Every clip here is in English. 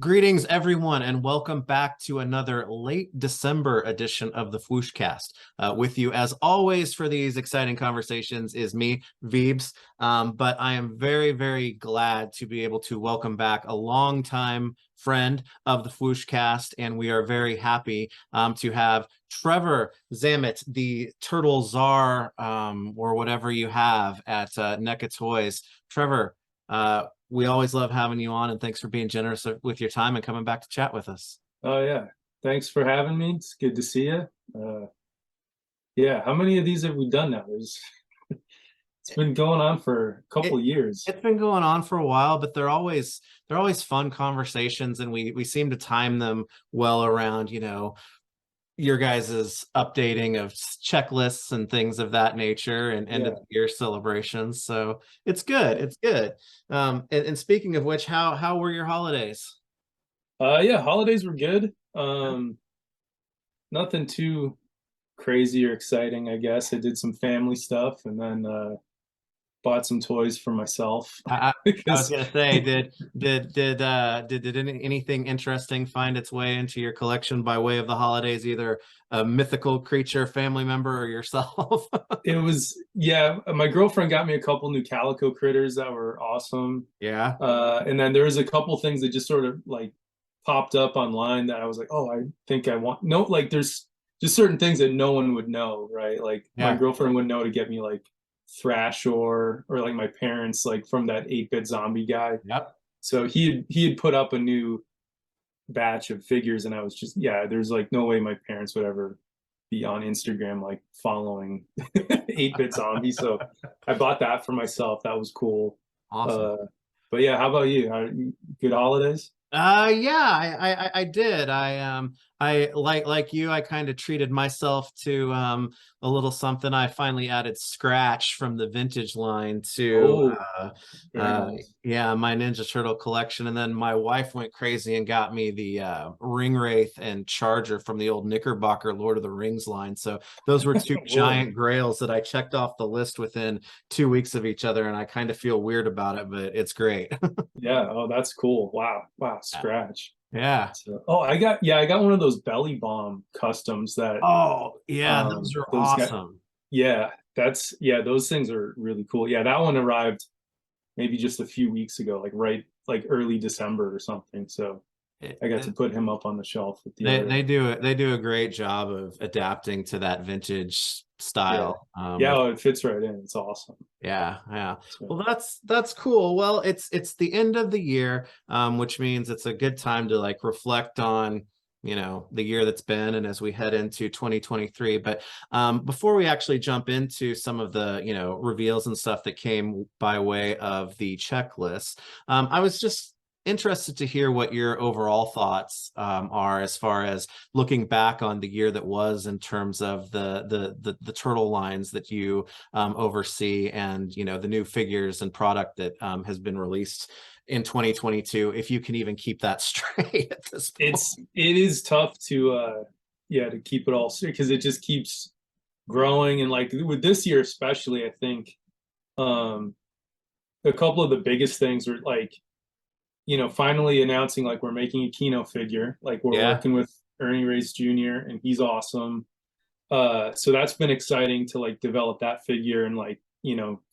Greetings, everyone, and welcome back to another late December edition of the FwooshCast. With you, as always, for these exciting conversations is me, Veebs. But I am very, very glad to be able to welcome back a longtime friend of the FwooshCast, and we are very happy to have Trevor Zammit, the Turtle Czar, or whatever you have at NECA Toys. Trevor, we always love having you on, and thanks for being generous with your time and coming back to chat with us. Oh yeah, thanks for having me. It's good to see you. Yeah, how many of these have we done now? It's been going on for a couple of years. It's been going on for a while, but they're always fun conversations, and we seem to time them well around, your guys's updating of checklists and things of that nature and end of the year celebrations. So it's good. It's good. And speaking of which, how were your holidays? Yeah, holidays were good. Nothing too crazy or exciting, I guess. I did some family stuff and then bought some toys for myself. I was gonna say, did anything interesting find its way into your collection by way of the holidays, either a mythical creature, family member, or yourself? It was, yeah, my girlfriend got me a couple new calico critters that were awesome. Yeah. And then there was a couple things that just sort of like popped up online that I was like, oh, I think I want. No, like there's just certain things that no one would know, right? Like my girlfriend wouldn't know to get me like Thrash or like my parents, like from that 8-bit zombie guy. Yep. So he had put up a new batch of figures, and I was just, yeah, there's like no way my parents would ever be on Instagram like following 8-bit zombie. So I bought that for myself. That was cool. Awesome. But yeah, how about you? Good holidays? Yeah, I did. I like you, I kind of treated myself to a little something. I finally added Scratch from the vintage line to Nice. yeah, my Ninja Turtle collection. And then my wife went crazy and got me the Ring Wraith and Charger from the old Knickerbocker Lord of the Rings line. So those were two giant grails that I checked off the list within 2 weeks of each other, and I kind of feel weird about it, but it's great. Yeah. Oh, that's cool. Wow. Scratch. Yeah. So, I got one of those belly bomb customs that. Oh, yeah, those are awesome. Those things are really cool. Yeah, that one arrived maybe just a few weeks ago, like early December or something. So I got to put him up on the shelf with the they do a great job of adapting to that vintage style. It fits right in. It's awesome. Yeah. Well, that's cool. Well, it's the end of the year, which means it's a good time to like reflect on the year that's been, and as we head into 2023. But before we actually jump into some of the reveals and stuff that came by way of the checklist, I was just interested to hear what your overall thoughts are as far as looking back on the year that was in terms of the turtle lines that you oversee, and the new figures and product that has been released in 2022, if you can even keep that straight at this point. It is tough to keep it all straight, because it just keeps growing. And like with this year especially, I think a couple of the biggest things are like finally announcing like we're making a Kino figure, like we're working with Ernie Reyes Jr. and he's awesome. So that's been exciting to like develop that figure, and like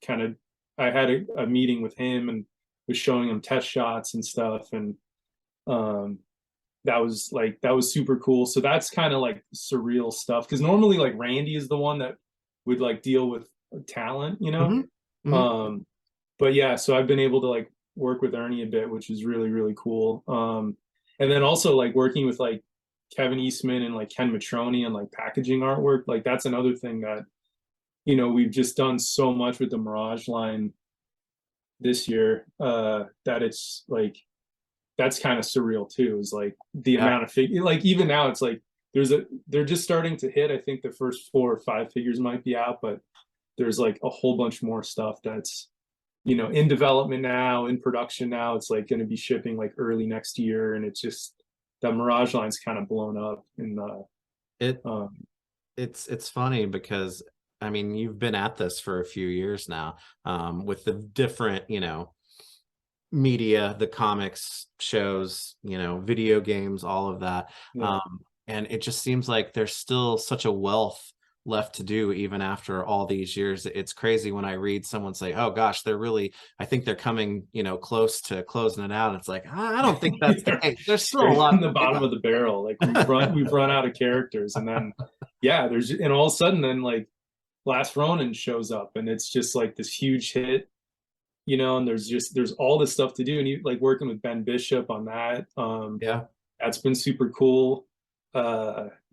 kind of I had a meeting with him and was showing him test shots and stuff, and that was super cool. So that's kind of like surreal stuff, because normally like Randy is the one that would like deal with talent, but yeah, so I've been able to like work with Ernie a bit, which is really, really cool. And then also like working with like Kevin Eastman and like Ken Matroni and like packaging artwork. Like that's another thing that, we've just done so much with the Mirage line this year, that it's like, that's kind of surreal too, is like the amount of figure, like even now it's like, they're just starting to hit. I think the first 4 or 5 figures might be out, but there's like a whole bunch more stuff that's in development now, in production now. It's like going to be shipping like early next year, and it's just that Mirage line's kind of blown up. And it's funny because I mean, you've been at this for a few years now, with the different media, the comics, shows, video games, all of that. Yeah. And it just seems like there's still such a wealth left to do even after all these years. It's crazy when I read someone say, "Oh gosh, I think they're coming, close to closing it out." It's like, I don't think that's the case. There's still a lot Scraping the bottom of the barrel. Like we've run out of characters, and then and all of a sudden then like Last Ronin shows up, and it's just like this huge hit, and there's all this stuff to do, and you like working with Ben Bishop on that. Yeah. That's been super cool.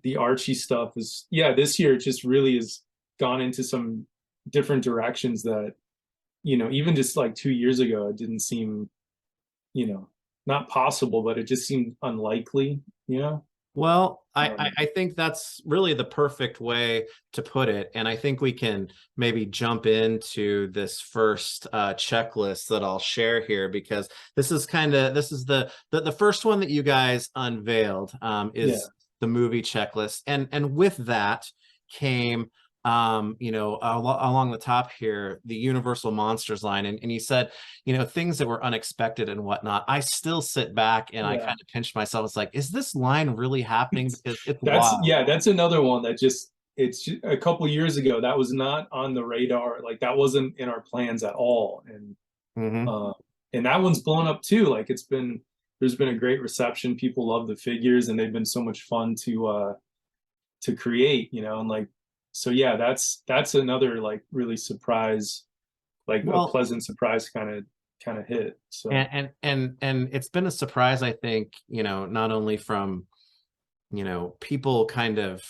The Archie stuff is this year it just really has gone into some different directions that even just like 2 years ago it didn't seem not possible, but it just seemed unlikely. Well, I think that's really the perfect way to put it. And I think we can maybe jump into this first checklist that I'll share here, because this is the first one that you guys unveiled, is the movie checklist. And with that came along the top here, the Universal Monsters line. And you said, things that were unexpected and whatnot. I still sit back and I kind of pinch myself. It's like, is this line really happening? Because it's wild. That's another one that it's just a couple years ago that was not on the radar. Like that wasn't in our plans at all. And that one's blown up too. Like there's been a great reception. People love the figures, and they've been so much fun to create, and like, so that's another like really surprise, like a pleasant surprise kind of hit. So and it's been a surprise, I think, not only from people kind of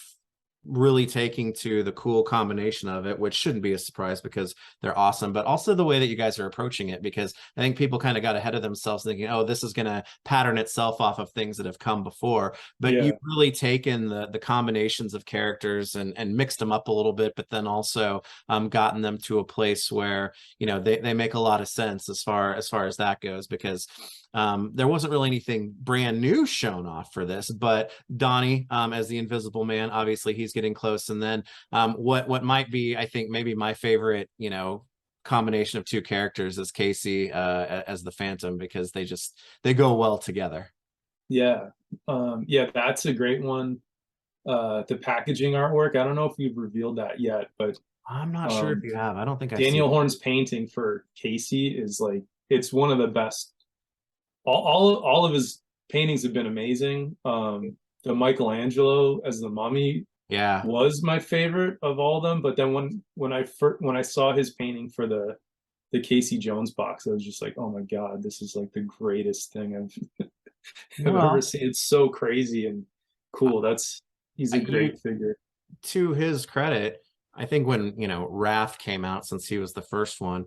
really taking to the cool combination of it, which shouldn't be a surprise because they're awesome, but also the way that you guys are approaching it, because I think people kind of got ahead of themselves thinking, oh, this is going to pattern itself off of things that have come before. But you've really taken the combinations of characters and mixed them up a little bit, but then also gotten them to a place where they make a lot of sense as far as that goes, because there wasn't really anything brand new shown off for this, but Donnie, as the Invisible Man, obviously he's getting close. And then what might be, I think, maybe my favorite, combination of two characters is Casey as the Phantom, because they go well together. That's a great one. The packaging artwork, I don't know if we've revealed that yet, but I'm not sure if you have. I don't think Daniel Horn's painting for Casey is like, it's one of the best. All of his paintings have been amazing. The Michelangelo as the mummy was my favorite of all of them. But then when I saw his painting for the Casey Jones box, I was just like, oh my God, this is like the greatest thing I've ever seen. It's so crazy and cool. He's a great figure. To his credit, I think when Wrath came out, since he was the first one,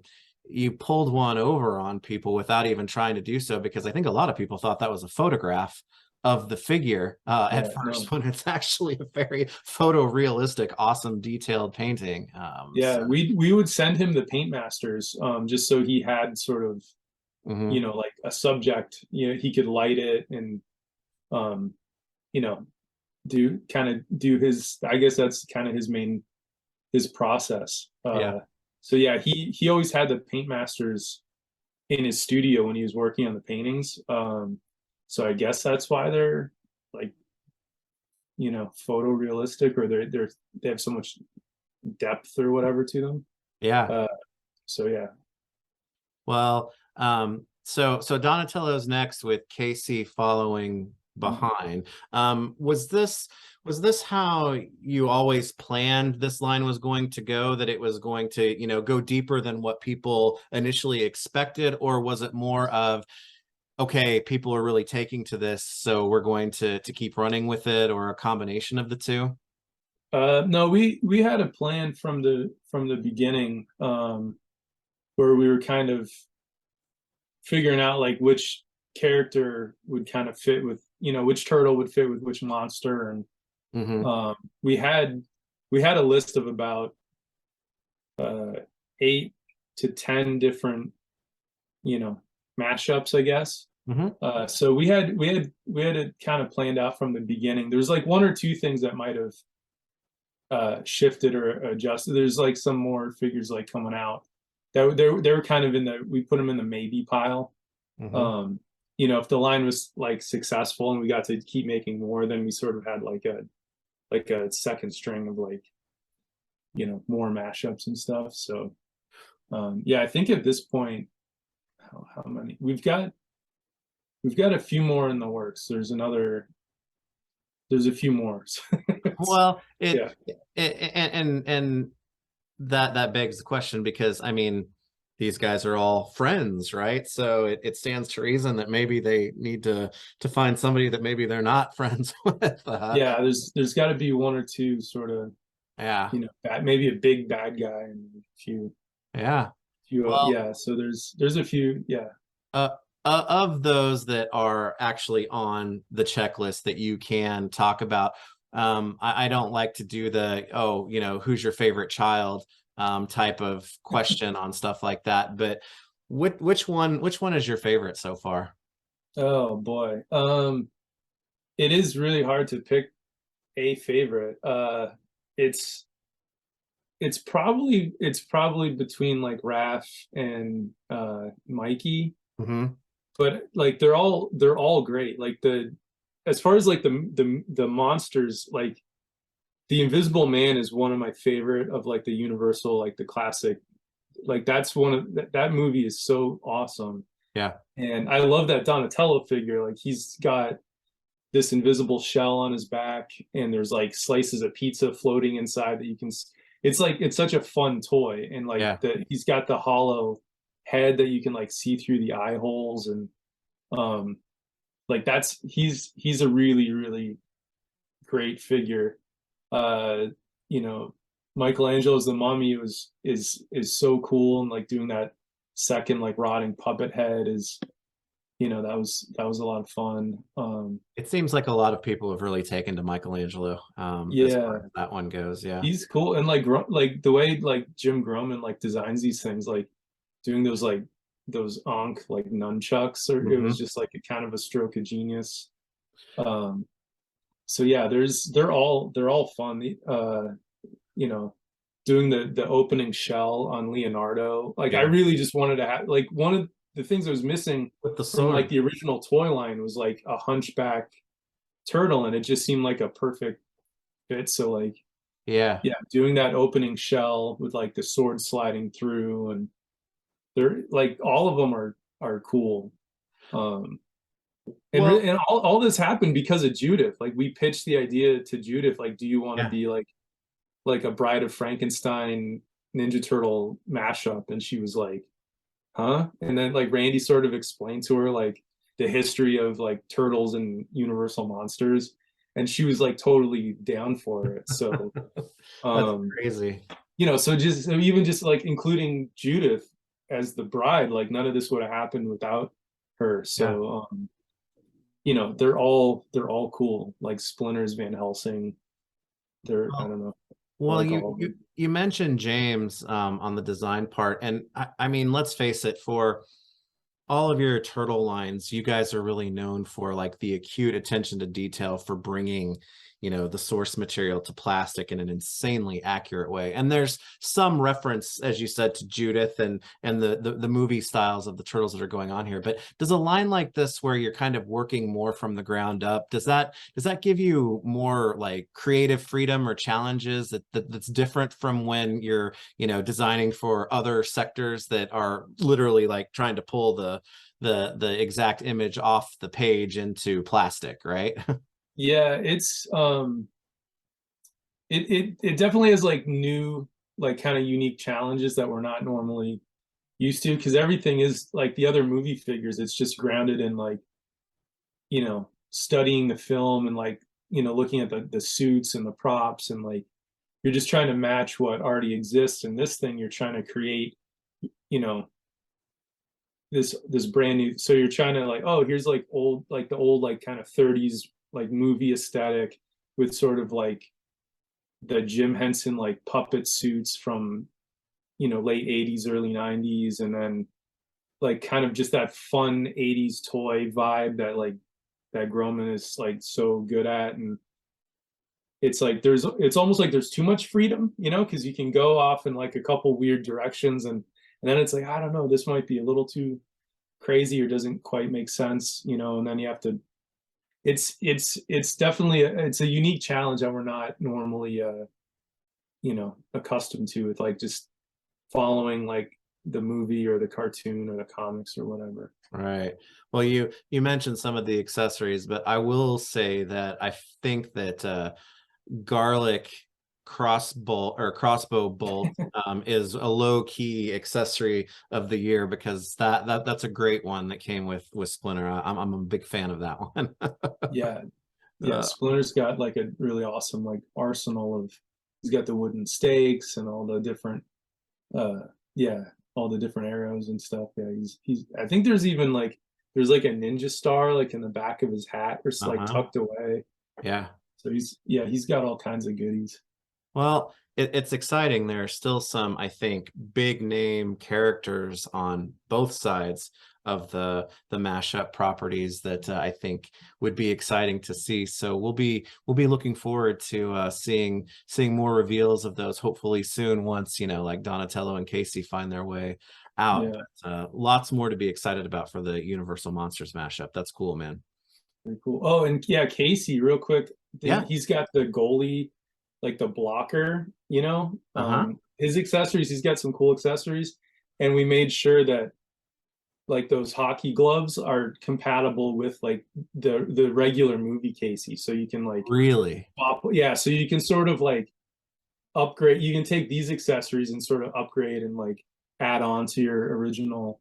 you pulled one over on people without even trying to do so, because I think a lot of people thought that was a photograph of the figure at first, when it's actually a very photorealistic, awesome, detailed painting. We would send him the paint masters just so he had sort of like a subject, he could light it and do his, I guess that's kind of his process. So he always had the paint masters in his studio when he was working on the paintings. So I guess that's why they're like, photorealistic, or they have so much depth or whatever to them. Well, so Donatello's next, with Casey following behind. Was this how you always planned this line was going to go, that it was going to go deeper than what people initially expected, or was it more of, okay, people are really taking to this, so we're going to keep running with it, or a combination of the two? No, we had a plan from the beginning, where we were kind of figuring out like which character would kind of fit with, which turtle would fit with which monster. And we had a list of about 8 to 10 different mashups, I guess. So we had it kind of planned out from the beginning. There's like 1 or 2 things that might have shifted or adjusted. There's like some more figures like coming out that they were kind of we put them in the maybe pile. Mm-hmm. You know, if the line was like successful and we got to keep making more, then we sort of had like a second string of like, you know, more mashups and stuff. So yeah, I think at this point, how many we've got a few more in the works. There's a few more. Well, Yeah. and that begs the question, because I mean, these guys are all friends, right? So it stands to reason that maybe they need to find somebody that maybe they're not friends with. Yeah, there's got to be one or two sort of, Yeah, you know, maybe a big bad guy and a yeah. few Well, yeah, so there's a few, yeah. uh, of those that are actually on the checklist that you can talk about, I don't like to do the, oh, you know, who's your favorite child type of question on stuff like that. But which one is your favorite so far? Oh boy. It is really hard to pick a favorite. It's it's probably between like Raph and Mikey, Hmm. but like they're all great. Like the as far as like the monsters, like the Invisible Man is one of my favorite of like the Universal, like the classic. Like that's one of that movie is so awesome. Yeah. And I love that Donatello figure. Like he's got this invisible shell on his back, and there's like slices of pizza floating inside that you can. It's like it's such a fun toy, and like Yeah. he's got the hollow head that you can like see through the eye holes, and um, like that's he's a really great figure. Uh, you know, Michelangelo's The Mummy is so cool, and like doing that second like rotting puppet head is, you know, that was a lot of fun. It seems like a lot of people have really taken to Michelangelo, as far Yeah, as that one goes. Yeah. he's cool, and like the way like Jim Groman like designs these things, like doing those Ankh like nunchucks, or it was Hmm. just like a kind of a stroke of genius. Um, so yeah, they're all fun. You know, doing the opening shell on Leonardo, like I Yeah. really just wanted to have like one of the things I was missing With the from like sword. the original toy line was like a hunchback turtle, and it just seemed like a perfect fit. So like Yeah. yeah, doing that opening shell with like the sword sliding through, and they're like all of them are cool. Um, Well, and all this happened because of Judith. Like we pitched the idea to Judith, like, do you want to yeah. be like a Bride of Frankenstein Ninja Turtle mashup? And she was like, huh? And then like Randy sort of explained to her like the history of like turtles and Universal monsters, and she was like totally down for it. So That's um crazy. you know, so even just like including Judith as the bride, like none of this would have happened without her. Yeah. So you know, they're all cool. Like Splinters, Van Helsing, they're I Well, don't know. I well, like you all of you them. you mentioned James on the design part, and I mean, let's face it, for all of your turtle lines, you guys are really known for like the acute attention to detail for bringing, you know, the source material to plastic in an insanely accurate way. And there's some reference, as you said, to Judith and the movie styles of the turtles that are going on here. But does a line like this, where you're kind of working more from the ground up, does that give you more like creative freedom or challenges that's different from when you're, you know, designing for other sectors that are literally like trying to pull the exact image off the page into plastic, right? Yeah, it definitely has like new, like kind of unique challenges that we're not normally used to, because everything is like the other movie figures, it's just grounded in like, you know, studying the film and like, you know, looking at the suits and the props, and like you're just trying to match what already exists. And this thing you're trying to create, you know, this brand new, so you're trying to like, oh, here's like old, like the old like kind of 30s like movie aesthetic with sort of like the Jim Henson like puppet suits from, you know, late 80s early 90s, and then like kind of just that fun 80s toy vibe that like that Groman is like so good at. And it's like it's almost like there's too much freedom, you know, because you can go off in like a couple weird directions, and then it's like, I don't know, this might be a little too crazy or doesn't quite make sense, you know, and then you have to. It's definitely it's a unique challenge that we're not normally you know, accustomed to, with like just following like the movie or the cartoon or the comics or whatever. Right. Well, you mentioned some of the accessories, but I will say that I think that garlic crossbow bolt is a low key accessory of the year, because that's a great one that came with Splinter. I'm a big fan of that one. Yeah, yeah. uh, Splinter's got like a really awesome like arsenal of. He's got the wooden stakes and all the different, uh, yeah, all the different arrows and stuff. Yeah, he's. I think there's even like there's like a ninja star like in the back of his hat or like uh-huh. tucked away. Yeah. So he's got all kinds of goodies. Well, it's exciting. There are still some, I think, big name characters on both sides of the mashup properties that I think would be exciting to see. So we'll be looking forward to seeing more reveals of those hopefully soon, once, you know, like Donatello and Casey find their way out. Yeah, But lots more to be excited about for the Universal Monsters mashup. That's cool, man. very cool. Oh, and yeah, Casey, real quick, Yeah. he's got the goalie, like the blocker, you know. Uh-huh. His accessories, he's got some cool accessories, and we made sure that like those hockey gloves are compatible with like the regular movie Casey, so you can like Really? yeah, so you can sort of like upgrade. You can take these accessories and sort of upgrade and like add on to your original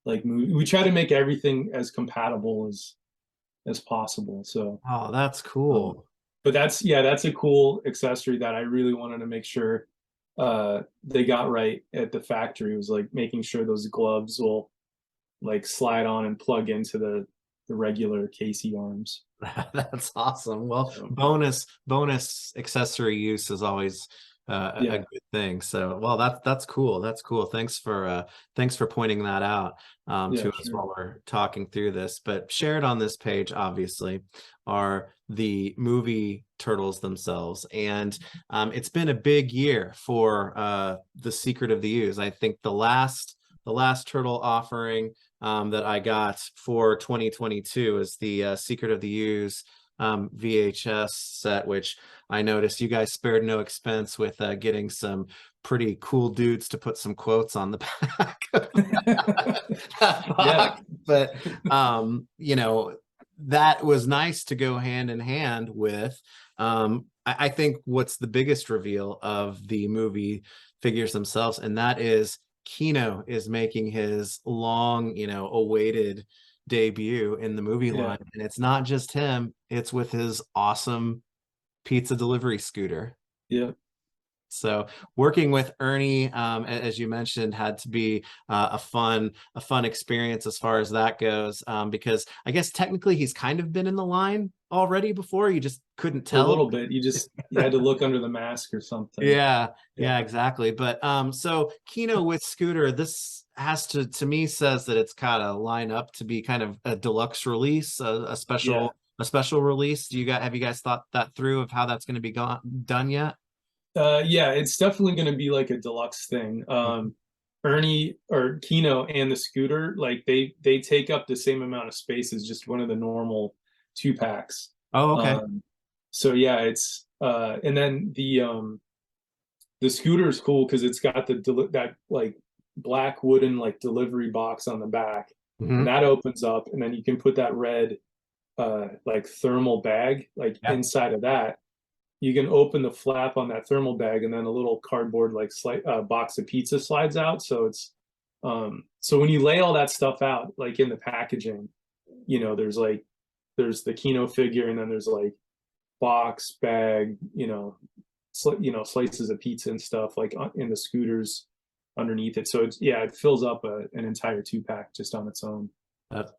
like movie. We try to make everything as compatible as possible. So, Oh, that's um, cool. but that's a cool accessory that I really wanted to make sure they got right at the factory. It was like making sure those gloves will like slide on and plug into the regular Casey arms. That's awesome. Well, So bonus accessory use is always a yeah, good thing. So, well, that's cool. That's cool. Thanks for pointing that out yeah, to us sure. while we're talking through this. But shared on this page, obviously, are the movie turtles themselves, and it's been a big year for the Secret of the Ooze. I think the last turtle offering that I got for 2022 is the Secret of the Ooze VHS set, which I noticed you guys spared no expense with getting some pretty cool dudes to put some quotes on the back of that Yeah, box. But you know, that was nice to go hand in hand with I think what's the biggest reveal of the movie figures themselves, and that is Kino is making his long, awaited debut in the movie yeah, line. And it's not just him, it's with his awesome pizza delivery scooter. yeah. So working with Ernie, as you mentioned, had to be a fun experience as far as that goes, because I guess technically he's kind of been in the line already before. You just couldn't A tell. little bit. You had to look under the mask or something. Yeah, Yeah, yeah, exactly. But so Kino with Scooter, this has to me says that it's kind of line up to be kind of a deluxe release, a yeah. special release. Have you guys thought that through of how that's going to be done yet? Yeah, it's definitely going to be like a deluxe thing. Ernie or Kino and the scooter, like they take up the same amount of space as just one of the normal two packs. Oh, okay. So yeah, it's and then the scooter is cool because it's got that like black wooden like delivery box on the back, and Hmm. that opens up, and then you can put that red like thermal bag like Yeah. inside of that. You can open the flap on that thermal bag, and then a little cardboard like box of pizza slides out. So it's so when you lay all that stuff out like in the packaging, you know, there's the Kino figure, and then there's like box bag, slices of pizza and stuff like in the scooters underneath it. So it's yeah, it fills up an entire two pack just on its own. That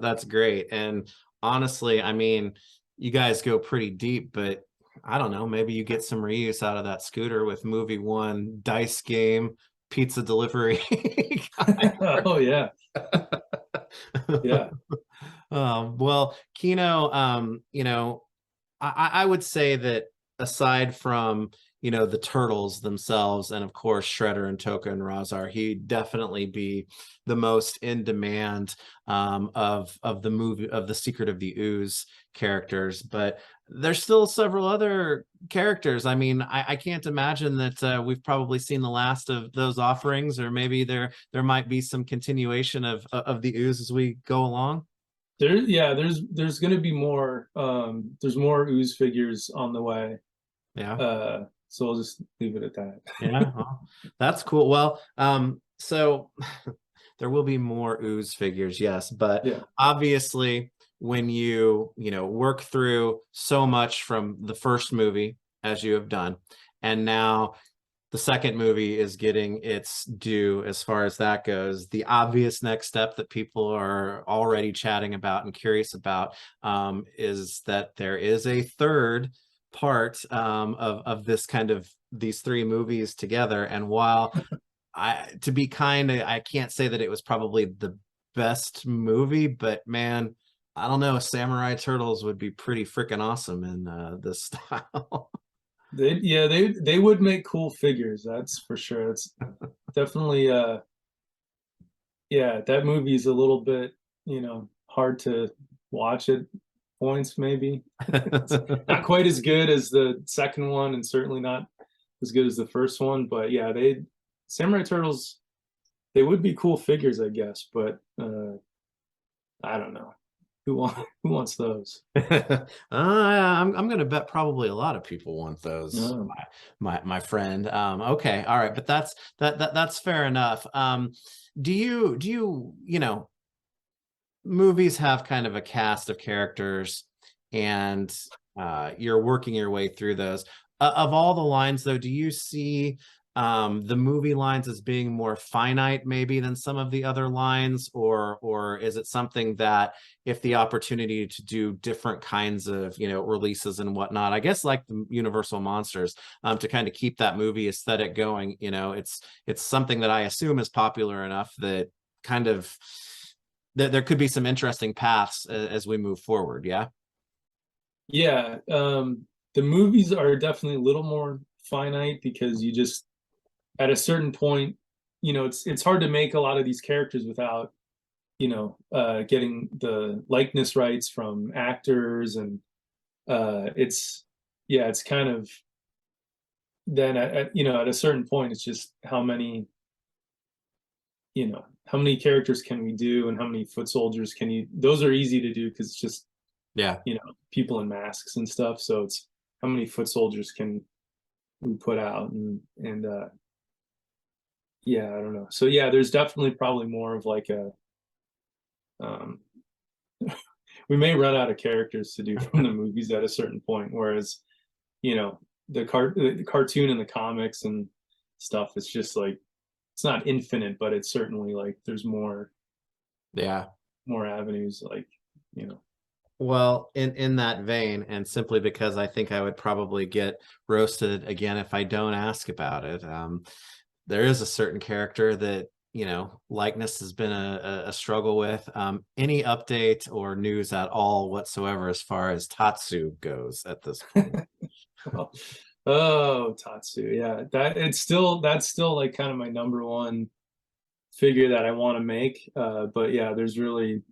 that's great. And honestly, I mean, you guys go pretty deep, but I don't know, maybe you get some reuse out of that scooter with movie one, dice game, pizza delivery. Oh yeah, yeah, Well, Kino, I would say that aside from you know, the turtles themselves, and of course Shredder and Toka and Razar, he'd definitely be the most in demand of the movie, of the Secret of the Ooze characters. But there's still several other characters. I mean, I can't imagine that we've probably seen the last of those offerings, or maybe there might be some continuation of the Ooze as we go along. There's gonna be more there's more ooze figures on the way. Yeah. So I'll just leave it at that. Yeah, well, that's cool. Well, so there will be more ooze figures, yes, but Yeah. obviously when you know, work through so much from the first movie as you have done, and now the second movie is getting its due as far as that goes, the obvious next step that people are already chatting about and curious about, is that there is a third part of this kind of these three movies together. And while to be kind, I can't say that it was probably the best movie, but man, I don't know, Samurai Turtles would be pretty freaking awesome in this style. They would make cool figures, that's for sure. It's definitely yeah, that movie is a little bit, you know, hard to watch at points maybe. It's not quite as good as the second one, and certainly not as good as the first one, but yeah, they Samurai Turtles, they would be cool figures, I guess, but I don't know. Who wants those? I'm gonna bet probably a lot of people want those, No. my friend. Okay, all right, but that's fair enough. Do you, you know, movies have kind of a cast of characters, and you're working your way through those. Of all the lines, though, do you see the movie lines as being more finite maybe than some of the other lines, or is it something that if the opportunity to do different kinds of, you know, releases and whatnot, I guess like the Universal Monsters, to kind of keep that movie aesthetic going, you know, it's something that I assume is popular enough that kind of there could be some interesting paths as we move forward. Yeah. Yeah, the movies are definitely a little more finite because you just at a certain point, you know, it's hard to make a lot of these characters without, you know, getting the likeness rights from actors, and it's yeah, it's kind of then you know, at a certain point, it's just how many, you know, how many characters can we do, and how many foot soldiers can you? Those are easy to do because it's just, Yeah. you know, people in masks and stuff. So it's how many foot soldiers can we put out, and yeah, I don't know. So yeah, there's definitely probably more of like a um we may run out of characters to do from the movies at a certain point, whereas, you know, the cartoon and the comics and stuff, it's just like it's not infinite, but it's certainly like there's Yeah. more avenues, like, you know. Well, in that vein, and simply because I think I would probably get roasted again if I don't ask about it, there is a certain character that, you know, likeness has been a struggle with. Any update or news at all whatsoever as far as Tatsu goes at this point? Well, oh, Tatsu, yeah, that's still like kind of my number one figure that I want to make. But yeah, there's really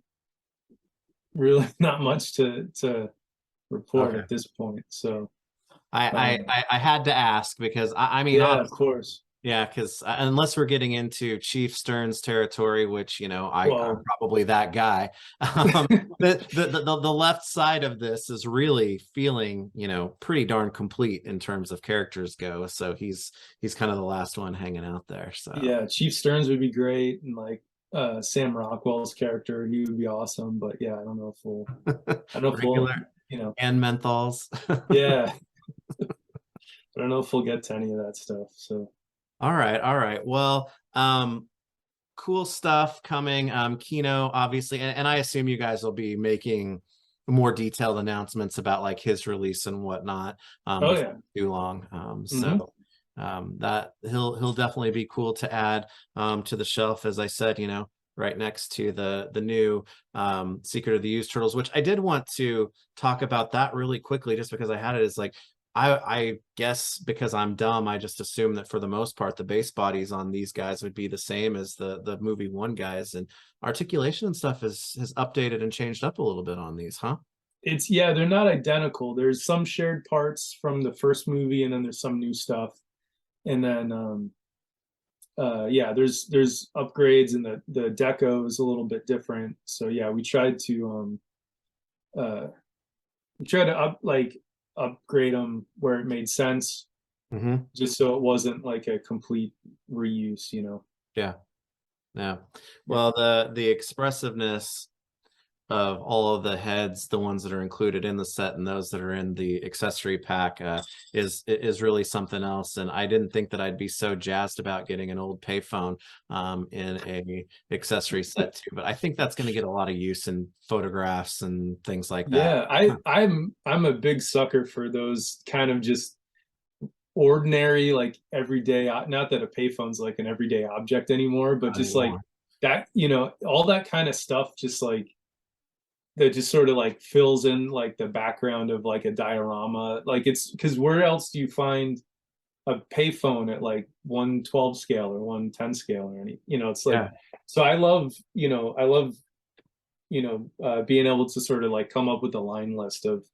not much to report Okay. at this point. So I had to ask because I mean, yeah, of honestly, course. yeah, because unless we're getting into Chief Stearns territory, which, you know, I'm Well, probably that guy. Um, the left side of this is really feeling, you know, pretty darn complete in terms of characters go. So he's kind of the last one hanging out there. So yeah, Chief Stearns would be great, and like Sam Rockwell's character, he would be awesome. But yeah, I don't know if we'll, regular you know, and menthols. yeah, I don't know if we'll get to any of that stuff. So All right, all right. Well, cool stuff coming. Kino, obviously, and I assume you guys will be making more detailed announcements about like his release and whatnot oh before yeah. too long. Hmm. That he'll definitely be cool to add to the shelf, as I said, you know, right next to the new Secret of the Used Turtles, which I did want to talk about that really quickly, just because I had it as like I guess because I'm dumb, I just assume that for the most part, the base bodies on these guys would be the same as the movie one guys, and articulation and stuff has updated and changed up a little bit on these, huh? It's yeah, they're not identical. There's some shared parts from the first movie, and then there's some new stuff. And then yeah, there's upgrades, and the deco is a little bit different. So yeah, uh we tried to upgrade them where it made sense, Mm-hmm. just so it wasn't like a complete reuse, you know. Yeah. Yeah. Yeah. Well, the expressiveness of all of the heads, the ones that are included in the set and those that are in the accessory pack, is really something else. And I didn't think that I'd be so jazzed about getting an old payphone in a accessory set too. But I think that's going to get a lot of use in photographs and things like that. Yeah, I'm a big sucker for those kind of just ordinary, like everyday, not that a payphone's like an everyday object anymore, but Not just like anymore. that, all that kind of stuff, just like that just sort of like fills in like the background of like a diorama. Like it's because where else do you find a payphone at like 112 scale or 110 scale or any, it's like, Yeah. so I love being able to sort of like come up with a line list of,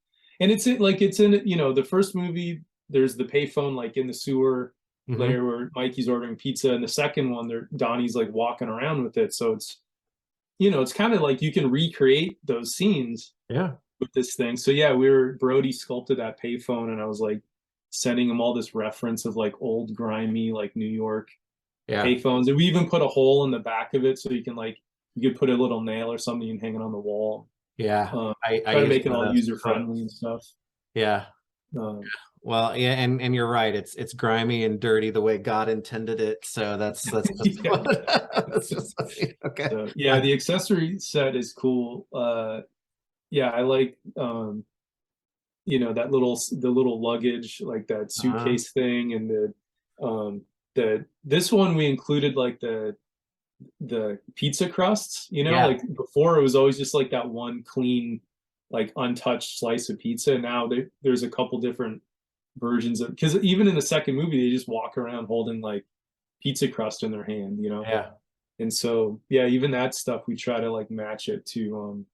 and it's in the first movie, there's the payphone like in the sewer Mm-hmm. layer where Mikey's ordering pizza, and the second one there Donnie's like walking around with it. So it's kind of like you can recreate those scenes Yeah. with this thing. So yeah, Brody sculpted that payphone, and I was like sending him all this reference of like old grimy like New York Yeah. payphones, and we even put a hole in the back of it so you could put a little nail or something and hang it on the wall. Yeah. I Try to use make it one of all those user friendly and stuff. Yeah. Um, Well, yeah, and you're right. It's grimy and dirty the way God intended it. So that's just yeah. that's just okay. So yeah, the accessory set is cool. Yeah, I like the little luggage, like that Uh-huh. suitcase thing, and the this one we included like the pizza crusts, Yeah. like before it was always just like that one clean, like untouched slice of pizza. Now there's a couple different versions of, because even in the second movie they just walk around holding like pizza crust in their hand. Yeah. And so yeah, even that stuff we try to like match it to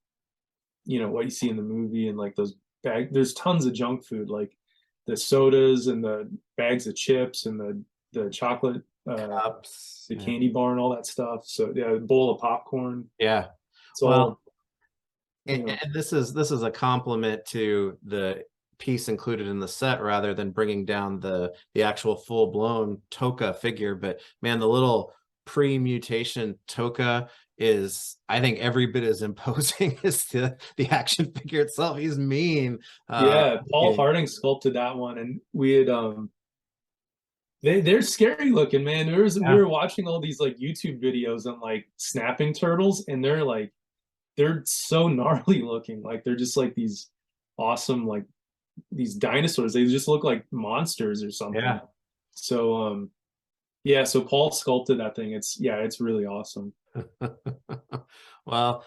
what you see in the movie, and like those there's tons of junk food, like the sodas and the bags of chips and the chocolate, Cups. the Yeah. candy bar and all that stuff. So yeah, a bowl of popcorn. Yeah. It's Well, all, you know, and this is a compliment to the piece included in the set rather than bringing down the actual full-blown Toka figure. But man, the little pre-mutation Toka is, I think, every bit as imposing as the action figure itself. He's mean. yeah, Paul Looking. Harding sculpted that one, and we had they're scary looking, man. We Yeah. were watching all these like YouTube videos on like snapping turtles, and they're so gnarly looking. Like they're just like these awesome, like these dinosaurs. They just look like monsters or something. Yeah. So yeah, so Paul sculpted that thing. It's really awesome. Well,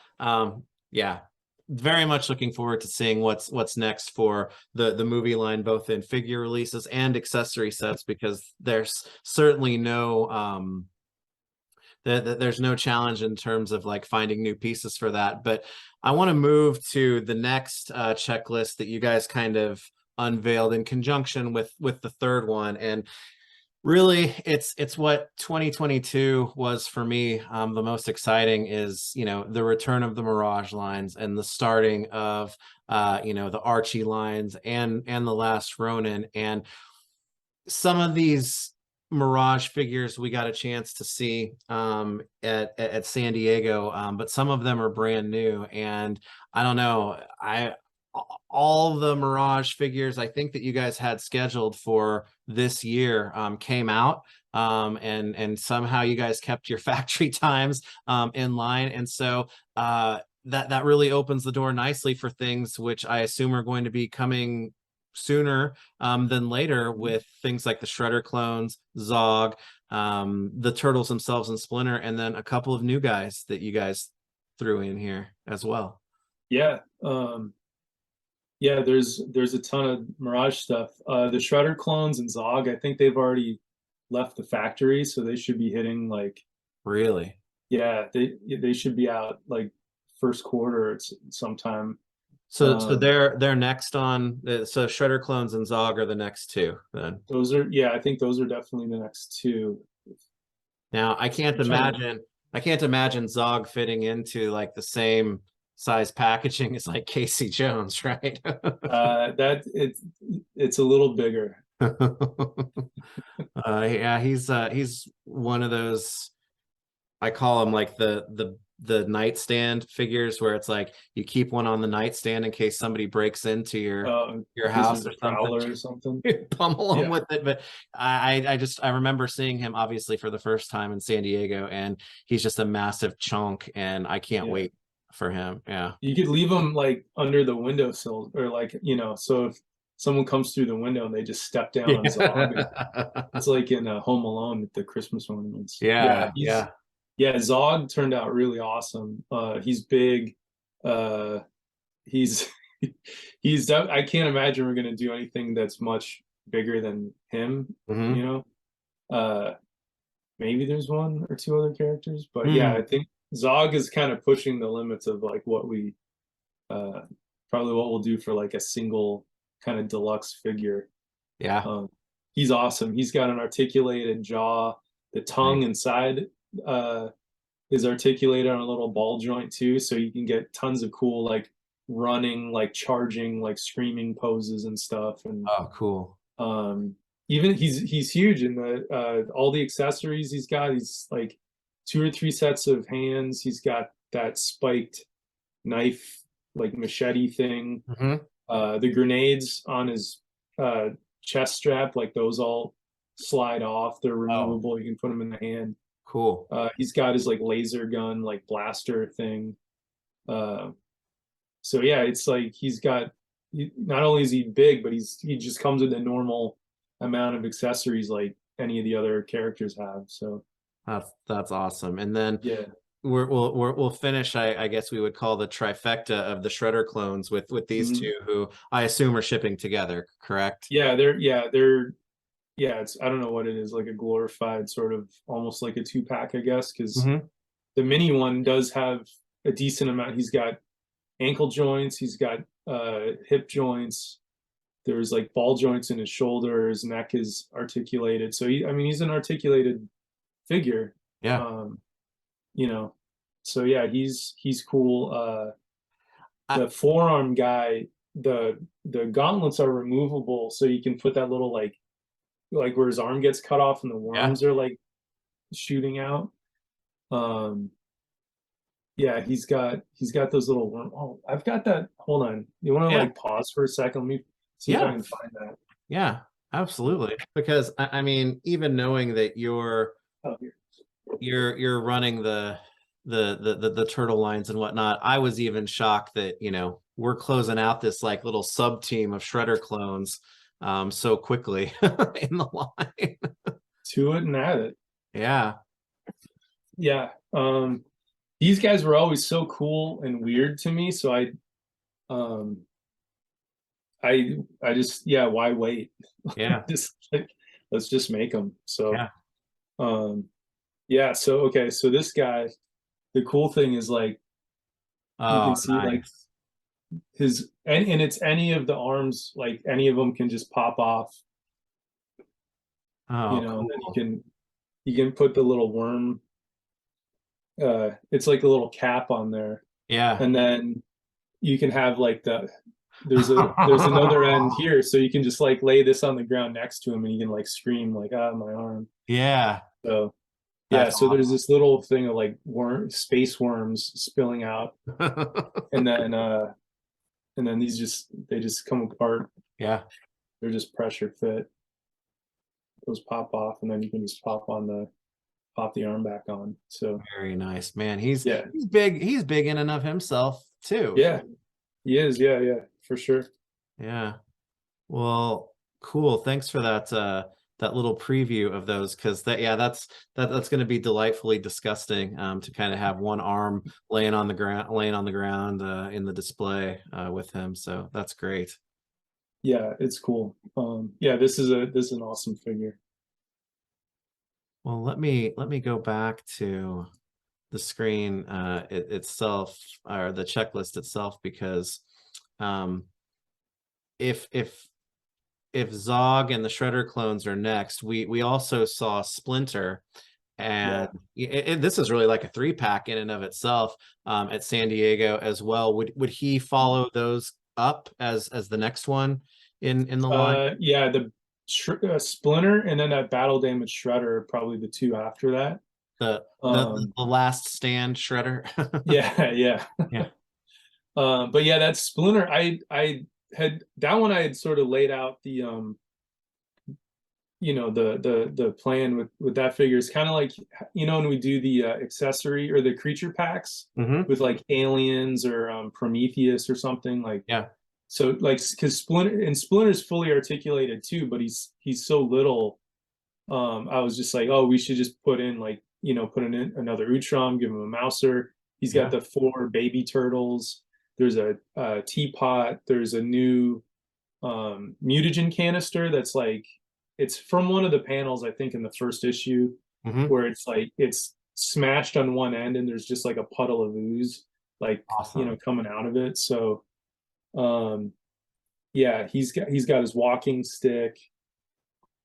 yeah, very much looking forward to seeing what's next for the movie line, both in figure releases and accessory sets, because there's certainly no there's no challenge in terms of like finding new pieces for that. But I want to move to the next checklist that you guys kind of unveiled in conjunction with the third one. And really, it's what 2022 was for me. The most exciting is, the return of the Mirage lines and the starting of, the Archie lines and the Last Ronin. And some of these Mirage figures we got a chance to see at San Diego, but some of them are brand new. And I don't know, all the Mirage figures I think that you guys had scheduled for this year came out, and somehow you guys kept your factory times in line. And so that really opens the door nicely for things which I assume are going to be coming sooner than later, with things like the Shredder clones, Zog, the Turtles themselves, and Splinter, and then a couple of new guys that you guys threw in here as well. Yeah. Yeah, there's a ton of Mirage stuff. The Shredder clones and Zog, I think they've already left the factory, so they should be hitting like, Really? yeah, they should be out like first quarter. It's sometime. So they're next on. So Shredder clones and Zog are the next two then. Those are, yeah, I think those are definitely the next two. Now I can't imagine Zog fitting into like the same size packaging as like Casey Jones, right? That it's a little bigger. Yeah, he's one of those. I call them like the nightstand figures where it's like you keep one on the nightstand in case somebody breaks into your house or something. Pummel him Yeah. with it. But I remember seeing him obviously for the first time in San Diego, and he's just a massive chunk, and I can't Yeah. wait for him. Yeah. You could leave them like under the windowsill, or like, so if someone comes through the window and they just step down on Zog, it's like in Home Alone with the Christmas ornaments. Yeah, Yeah, Zog turned out really awesome. He's big. He's I can't imagine we're gonna do anything that's much bigger than him, Mhm. you know. Maybe there's one or two other characters, but yeah, I think Zog is kind of pushing the limits of like what we probably what we'll do for like a single kind of deluxe figure. Yeah. He's awesome. He's got an articulated jaw. The tongue inside is articulated on a little ball joint too, so you can get tons of cool like running, like charging, like screaming poses and stuff. And Oh, cool. even he's huge in the all the accessories he's got. He's like 2 or 3 sets of hands. He's got that spiked knife like machete thing. The grenades on his chest strap, like those all slide off. They're removable. You can put them in the hand. Cool. He's got his like laser gun, like blaster thing. So yeah, it's like not only is he big, but he just comes with a normal amount of accessories like any of the other characters have. So that's awesome. And then yeah, we'll finish. I guess we would call the trifecta of the Shredder clones with these two, who I assume are shipping together, correct? it's, I don't know what it is, like a glorified sort of almost like a 2-pack, I guess, because Mhm. the mini one does have a decent amount. He's got ankle joints, he's got hip joints. There's like ball joints in his shoulder. His neck is articulated. So he's an articulated figure. Yeah. So yeah, he's cool. The forearm guy, the gauntlets are removable, so you can put that little like where his arm gets cut off and the worms are like shooting out. Yeah, he's got those little worm. Oh, I've got that. Hold on. You want to like pause for a second? Let me see if I can find that. Yeah, absolutely. Because I mean, even knowing that you're running the turtle lines and whatnot, I was even shocked that we're closing out this like little sub team of Shredder clones so quickly in the line. To it and at it. Yeah. These guys were always so cool and weird to me, so I just, why wait? Yeah. Just like, let's just make them. So so this guy, the cool thing is like you can see like his, and it's any of the arms, like any of them can just pop off. Cool. And then you can put the little worm, it's like a little cap on there. Yeah. And then you can have like there's another end here, so you can just like lay this on the ground next to him and you can like scream like, ah, my arm. Yeah. So That's so there's this little thing of like space worms spilling out. and then they just come apart. Yeah. They're just pressure fit. Those pop off, and then you can just pop the arm back on. So very nice, man. He's big. He's big in and of himself too. Yeah, he is. Yeah, for sure. Yeah. Well, cool. Thanks for that that little preview of those, because that's going to be delightfully disgusting, to kind of have one arm laying on the ground in the display with him. So that's great. Yeah, it's cool. Yeah, this is an awesome figure. Well, let me go back to the screen itself, or the checklist itself, because um, if Zog and the Shredder clones are next, we also saw Splinter, and Yeah. this is really like a 3-pack in and of itself, at San Diego as well. Would he follow those up as the next one in the line? Yeah, the Splinter and then that battle damage Shredder are probably the two after that. The last stand Shredder. Yeah, yeah. Yeah. But yeah, that Splinter, I had that one. I had sort of laid out the the plan with that figure. It's kind of like, when we do the accessory or the creature packs Hmm. with like aliens or Prometheus or something like. Yeah. So like, because Splinter's fully articulated too, but he's so little. I was just like, oh, we should just put in like, put in another Utrom, give him a Mouser. He's got Yeah. the 4 baby turtles. There's a teapot. There's a new mutagen canister that's like, it's from one of the panels, I think, in the first issue, Hmm. where it's like it's smashed on one end and there's just like a puddle of ooze, like, Awesome. coming out of it. So yeah, he's got his walking stick.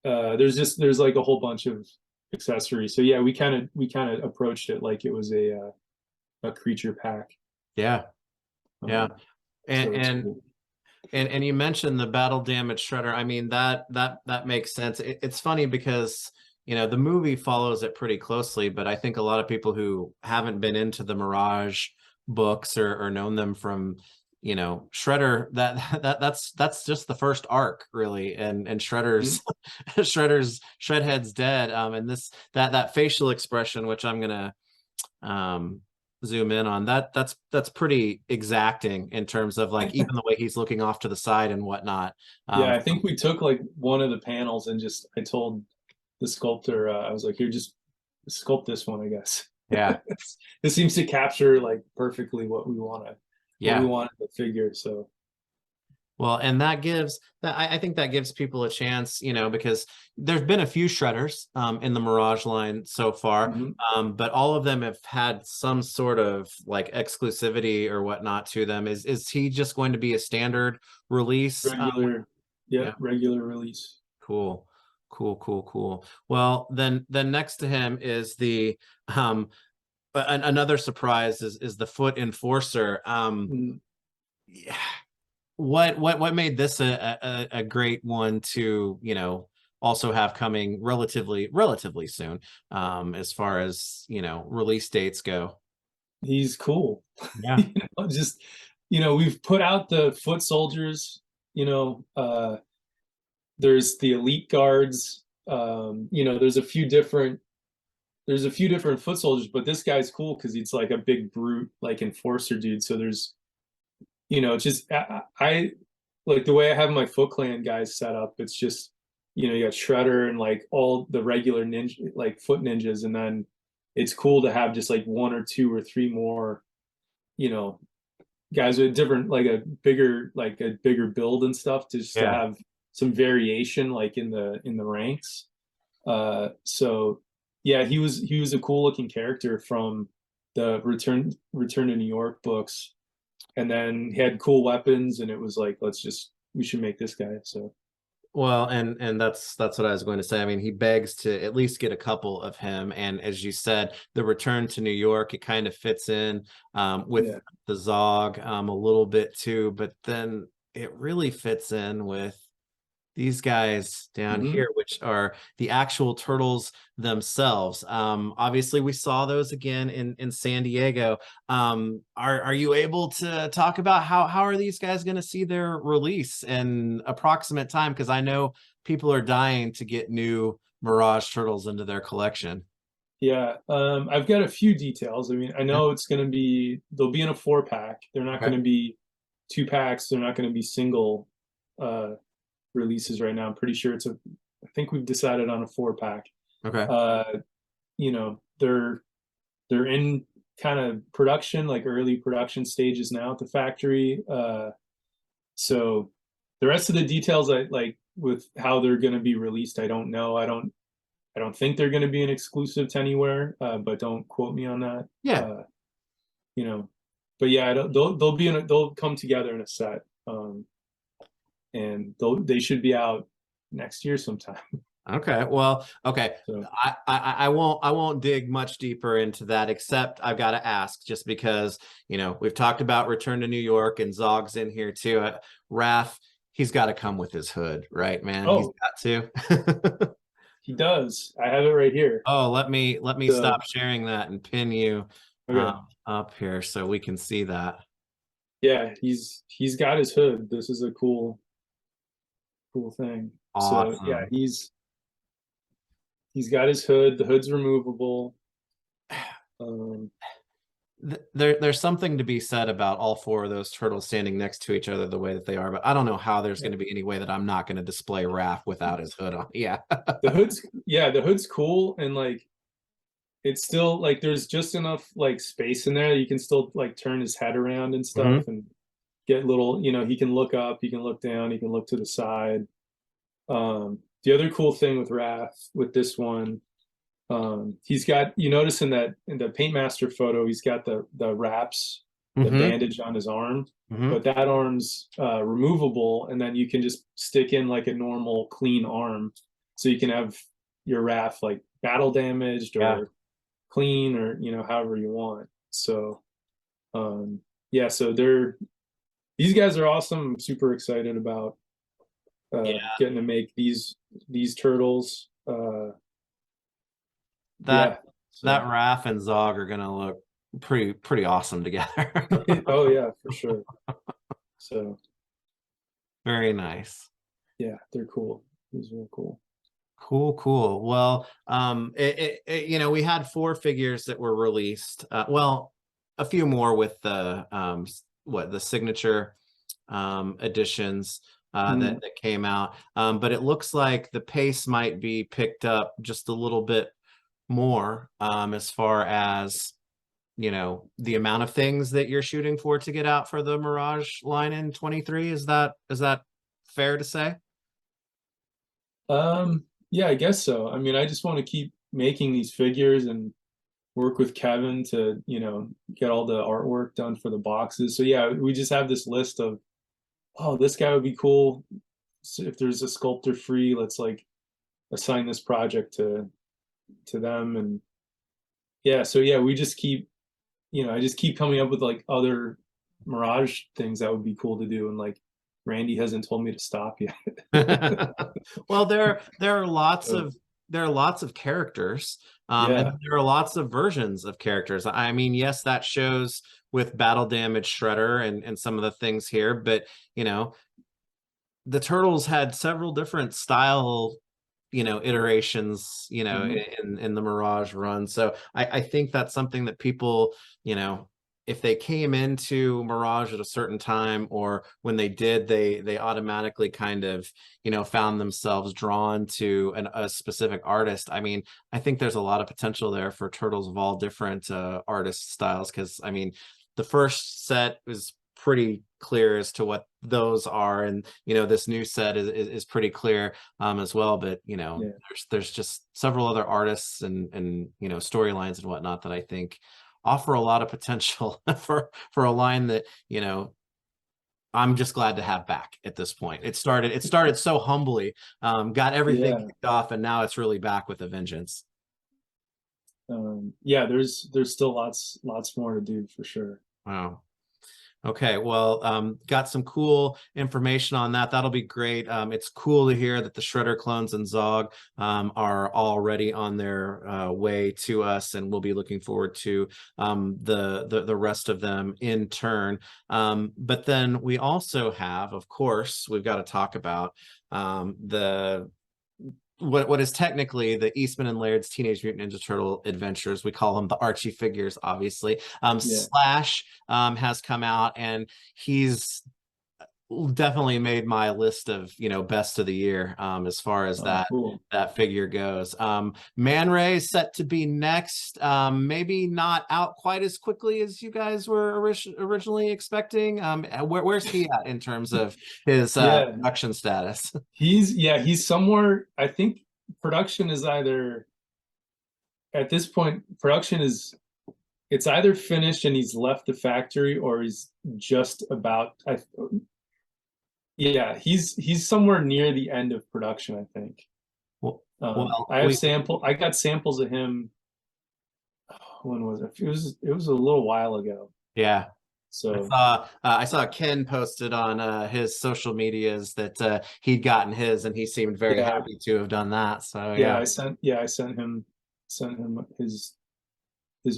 There's like a whole bunch of accessories. So yeah, we kind of approached it like it was a creature pack. Yeah. Yeah. Um, And so it's and cool. and you mentioned the battle damage Shredder. I mean, that makes sense. It's funny because the movie follows it pretty closely, but I think a lot of people who haven't been into the Mirage books, or known them from Shredder, that's just the first arc, really, and Shredder's Mhm. Shredhead's dead, and that facial expression, which I'm gonna um zoom in on, that's pretty exacting in terms of like even the way he's looking off to the side and whatnot. Yeah, um I think we took like one of the panels and just I told the sculptor, I was like, here, just sculpt this one, I guess. yeah. This seems to capture like perfectly what we Yeah. want in the figure. So Well, and that gives that I think that gives people a chance, because there's been a few Shredders in the Mirage line so far, mhm. but all of them have had some sort of like exclusivity or whatnot to them. Is he just going to be a standard release? Regular, Yeah. yep, regular release. Cool. Cool, cool, cool. Well, then next to him is the another surprise is the Foot Enforcer. Mm. Yeah. What made this a great one to also have coming relatively soon, as far as release dates go? He's cool. Yeah. Just, we've put out the foot soldiers, there's the elite guards, there's a few different foot soldiers, but this guy's cool because he's like a big brute, like enforcer dude. So there's, just I like the way I have my Foot Clan guys set up. It's just, you got Shredder and like all the regular ninja, like foot ninjas, and then it's cool to have just like one or two or three more, you know, guys with different, like a bigger build and stuff, to just to Yeah. have some variation like in the ranks. So yeah, he was a cool looking character from the Return to New York books, and then he had cool weapons, and it was like, we should make this guy. So Well, and that's what I was going to say. I mean, he begs to at least get a couple of him, and as you said, the return to New York, it kind of fits in with yeah. the Zog a little bit too, but then it really fits in with these guys down Hmm. here, which are the actual turtles themselves. Obviously, we saw those again in San Diego. Are you able to talk about how are these guys going to see their release in approximate time? Because I know people are dying to get new Mirage turtles into their collection. Yeah, I've got a few details. I mean, I Yeah. know they'll be in a 4-pack. They're not Okay. going to be 2 packs. They're not going to be single uh, releases right now. I'm pretty sure it's I think we've decided on a 4-pack. Okay. You know, they're in kind of production, like early production stages now at the factory. So the rest of the details, I like with how they're going to be released, I don't know. I don't think they're going to be an exclusive to anywhere, but don't quote me on that. Yeah. You know, but yeah, they'll be they'll come together in a set, and they should be out next year sometime. Okay. Well, okay. So I won't dig much deeper into that, except I've got to ask, just because, you know, we've talked about Return to New York and Zog's in here too. Raph, he's got to come with his hood, right, man? He's oh, got to. he does. I have it right here. Oh, let me stop sharing that and pin you Okay. up here so we can see that. Yeah, he's got his hood. This is a cool thing. So yeah, Awesome. he's got his hood. The hood's removable. Um, There's something to be said about all four of those turtles standing next to each other the way that they are, but I don't know how there's going to be any way that I'm not going to display Raph without his hood on. Yeah. the hood's cool, and like it's still like there's just enough like space in there that you can still like turn his head around and stuff and get little, you know, he can look up, he can look down, he can look to the side. The other cool thing with Raph with this one, he's got, you notice in the Paintmaster photo, he's got the wraps, the bandage on his arm, but that arm's removable, and then you can just stick in like a normal clean arm, so you can have your Raph like battle damaged or clean, or you know, however you want. So yeah, so these guys are awesome. I'm super excited about getting to make these turtles. That Raph and Zog are gonna look pretty awesome together. Oh yeah, for sure. So very nice. Yeah, they're cool. These are cool. Cool. Well, you know, we had 4 figures that were released. Well, a few more with the the signature editions that came out. But it looks like the pace might be picked up just a little bit more as far as, you know, the amount of things that you're shooting for to get out for the Mirage line in 23. Is that fair to say? Yeah, I guess so. I mean, I just want to keep making these figures and work with Kevin to, you know, get all the artwork done for the boxes. So yeah, we just have this list of, oh, this guy would be cool. So if there's a sculptor free, let's like assign this project to them. And yeah, so yeah, we just keep, you know, I just keep coming up with like other Mirage things that would be cool to do, and like Randy hasn't told me to stop yet. Well, there are lots of characters, and there are lots of versions of characters. I mean, yes, that shows with Battle Damage Shredder and some of the things here, but you know, the Turtles had several different style, you know, iterations, you know, in the Mirage run. So I think that's something that people, you know, if they came into Mirage at a certain time, or when they did, they automatically kind of, you know, found themselves drawn to a specific artist. I mean, I think there's a lot of potential there for Turtles of all different artist styles, because I mean, the first set was pretty clear as to what those are, and you know, this new set is pretty clear as well. But you know, there's just several other artists and you know, storylines and whatnot that I think offer a lot of potential for a line that, you know, I'm just glad to have back at this point. It started so humbly, got everything kicked off, and now it's really back with a vengeance. Yeah, there's still lots more to do for sure. Wow. Okay, well, got some cool information on that. That'll be great. It's cool to hear that the Shredder clones and Zog are already on their way to us, and we'll be looking forward to the rest of them in turn. But then we also have, of course, we've got to talk about the what is technically the Eastman and Laird's Teenage Mutant Ninja Turtle Adventures. We call them the Archie figures, obviously. Slash has come out, and he's definitely made my list of, best of the year, as far as Oh, cool. that figure goes. Man Ray set to be next. Maybe not out quite as quickly as you guys were originally expecting. Where's he at in terms of his Yeah, production status? he's somewhere. I think production is either at this point, production is it's either finished and he's left the factory, or he's just about. Yeah, he's somewhere near the end of production, I think. Well, I got samples of him. When was it? It was a little while ago. yeah. So I saw Ken posted on his social medias that he'd gotten his, and he seemed very yeah, happy to have done that. So yeah, yeah, I sent him his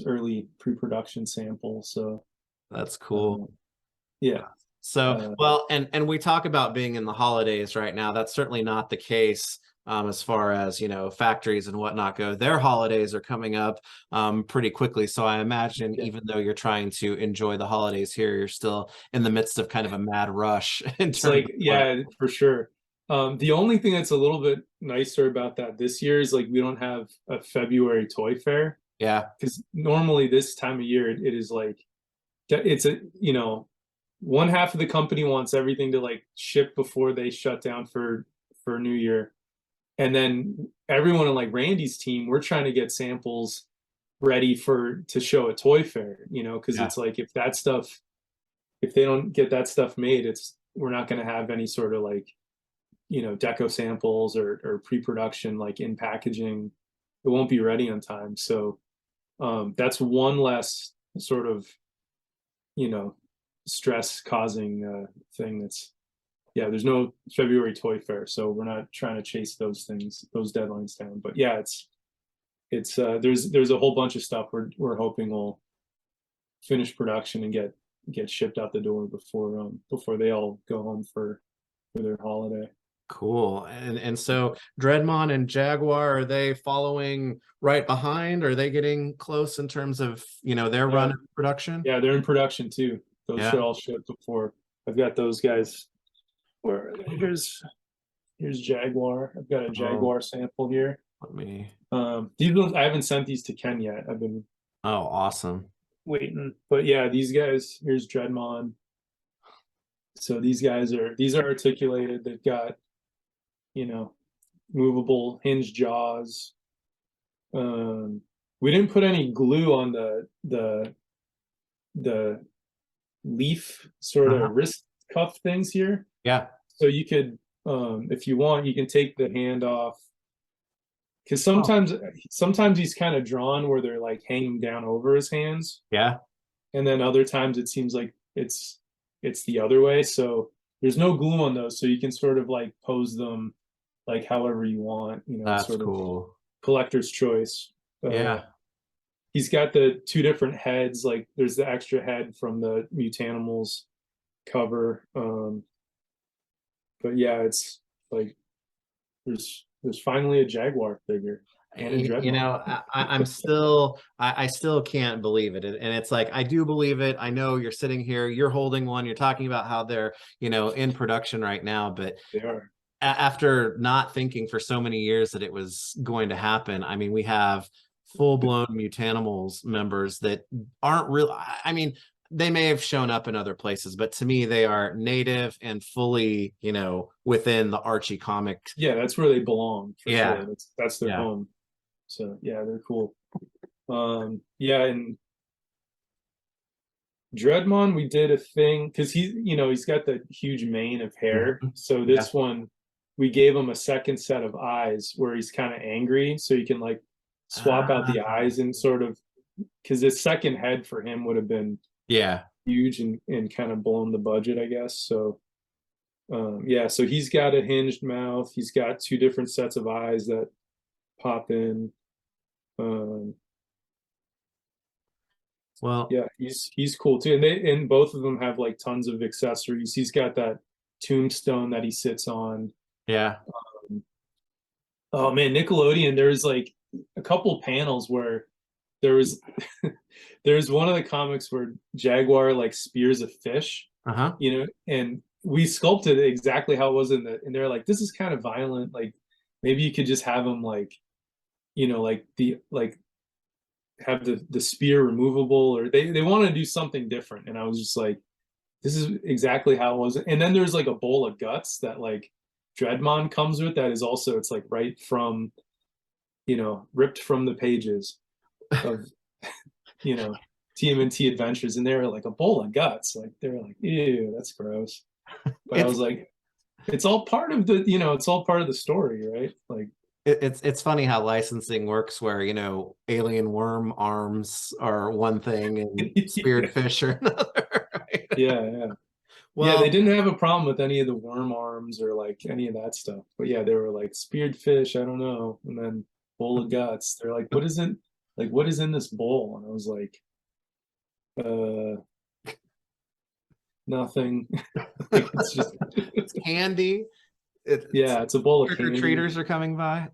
early pre-production sample. So that's cool. yeah. So, well, and we talk about being in the holidays right now. That's certainly not the case, as far as, factories and whatnot go. Their holidays are coming up pretty quickly. So I imagine Yeah. even though you're trying to enjoy the holidays here, you're still in the midst of kind of a mad rush in It's terms like, of yeah, for sure. The only thing that's a little bit nicer about that this year is like we don't have a February toy fair, yeah, because normally this time of year it is like it's a one half of the company wants everything to like ship before they shut down for New Year, and then everyone in like Randy's team, we're trying to get samples ready to show a toy fair, because yeah, it's like if they don't get that stuff made, we're not going to have any sort of like deco samples or pre-production like in packaging. It won't be ready on time. So that's one less sort of stress causing thing. There's no February toy fair, so we're not trying to chase those deadlines down. But yeah, it's there's a whole bunch of stuff we're hoping will finish production and get shipped out the door before they all go home for their holiday. cool. And so Dreadmon and Jaguar, are they following right behind? Are they getting close in terms of, their run of production? Yeah, they're in production too. Those should Yeah. all ship before. I've got those guys. Where here's Jaguar. I've got a Oh, Jaguar sample here. let me. These ones I haven't sent these to Ken yet. I've been Oh, awesome. waiting. But yeah, these guys. Here's Dreadmon. So these are articulated. They've got movable hinge jaws. We didn't put any glue on the leaf sort of wrist cuff things here. Yeah. So you could, if you want, you can take the hand off, because Oh, sometimes he's kind of drawn where they're like hanging down over his hands, yeah. and then other times it seems like it's the other way. So there's no glue on those, so you can sort of like pose them like however you want, That's sort of cool. collector's choice. Yeah. He's got the two different heads. Like there's the extra head from the Mutanimals cover. But yeah, it's like there's finally a Jaguar figure and a Dreadmon. I still can't believe it. And it's like, I do believe it. I know you're sitting here, you're holding one, you're talking about how they're, in production right now, but They are. after not thinking for so many years that it was going to happen, I mean, we have full-blown Mutanimals members that aren't real. I mean, they may have shown up in other places, but to me, they are native and fully, within the Archie comic. Yeah, that's where they belong for Yeah. sure. That's their Yeah. home. So yeah, they're cool. Yeah, and Dreadmon, we did a thing because he's got the huge mane of hair. So this one, we gave him a second set of eyes where he's kind of angry, so you can like swap out the eyes and sort of, because this second head for him would have been huge and kind of blown the budget, I guess. So yeah, so he's got a hinged mouth. He's got two different sets of eyes that pop in. Well, yeah, he's cool too, and both of them have like tons of accessories. He's got that tombstone that he sits on. yeah. Oh man, Nickelodeon, there's like a couple panels where there's one of the comics where Jaguar like spears a fish, Uh-huh. and we sculpted it exactly how it was in the, and they're like, this is kind of violent. Like maybe you could just have them like, like have the spear removable, or they want to do something different. And I was just like, this is exactly how it was. And then there's like a bowl of guts that like Dreadmon comes with, that is also, it's like right from, ripped from the pages of, TMNT Adventures, and they were like, a bowl of guts. Like they were like, ew, that's gross. But I was like, it's all part of the, it's all part of the story, right? Like it's funny how licensing works, where alien worm arms are one thing and speared fish are another. Right? yeah. Well, they didn't have a problem with any of the worm arms or like any of that stuff. But yeah, they were like, speared fish, I don't know. And then bowl of guts. They're like, what is in this bowl? And I was like, nothing. Like, it's just it's candy. It's a bowl of candy. Trick-or-treaters are coming by.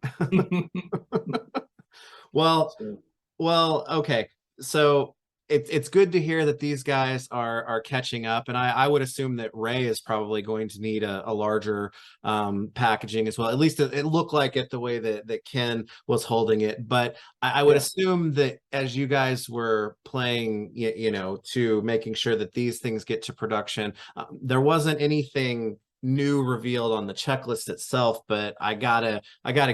Well, okay. So it's good to hear that these guys are catching up, and I would assume that Ray is probably going to need a larger packaging as well. At least it looked like it the way that Ken was holding it. But I would assume that as you guys were playing, to making sure that these things get to production, there wasn't anything new revealed on the checklist itself, but I gotta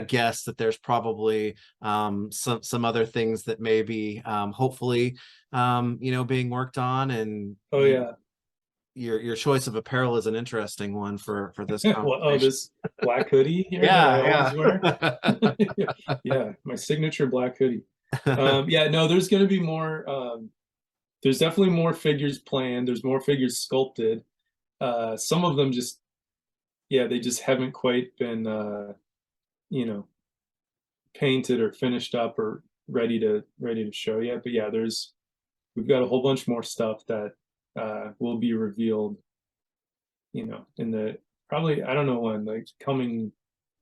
guess that there's probably some other things that maybe hopefully being worked on. And your choice of apparel is an interesting one for this well, this black hoodie here that I always wear. Yeah, my signature black hoodie. No, there's going to be more. There's definitely more figures planned. There's more figures sculpted. Some of them just, they just haven't quite been, painted or finished up or ready to show yet. But yeah, we've got a whole bunch more stuff that will be revealed, in the probably, I don't know when, like coming,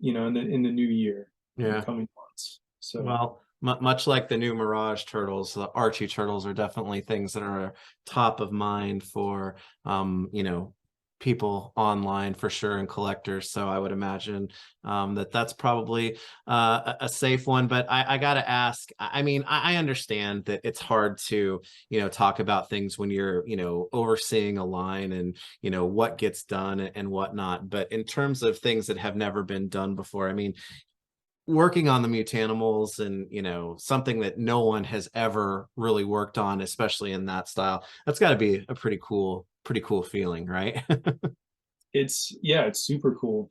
in the new year, in the coming months. So well, much like the new Mirage Turtles, the Archie Turtles are definitely things that are top of mind for people online for sure, and collectors. So I would imagine that's probably a safe one. But I gotta ask, I mean, I understand that it's hard to talk about things when you're overseeing a line and what gets done and whatnot. But in terms of things that have never been done before, I mean, working on the Mutanimals and something that no one has ever really worked on, especially in that style, that's got to be a pretty cool feeling, right? it's super cool.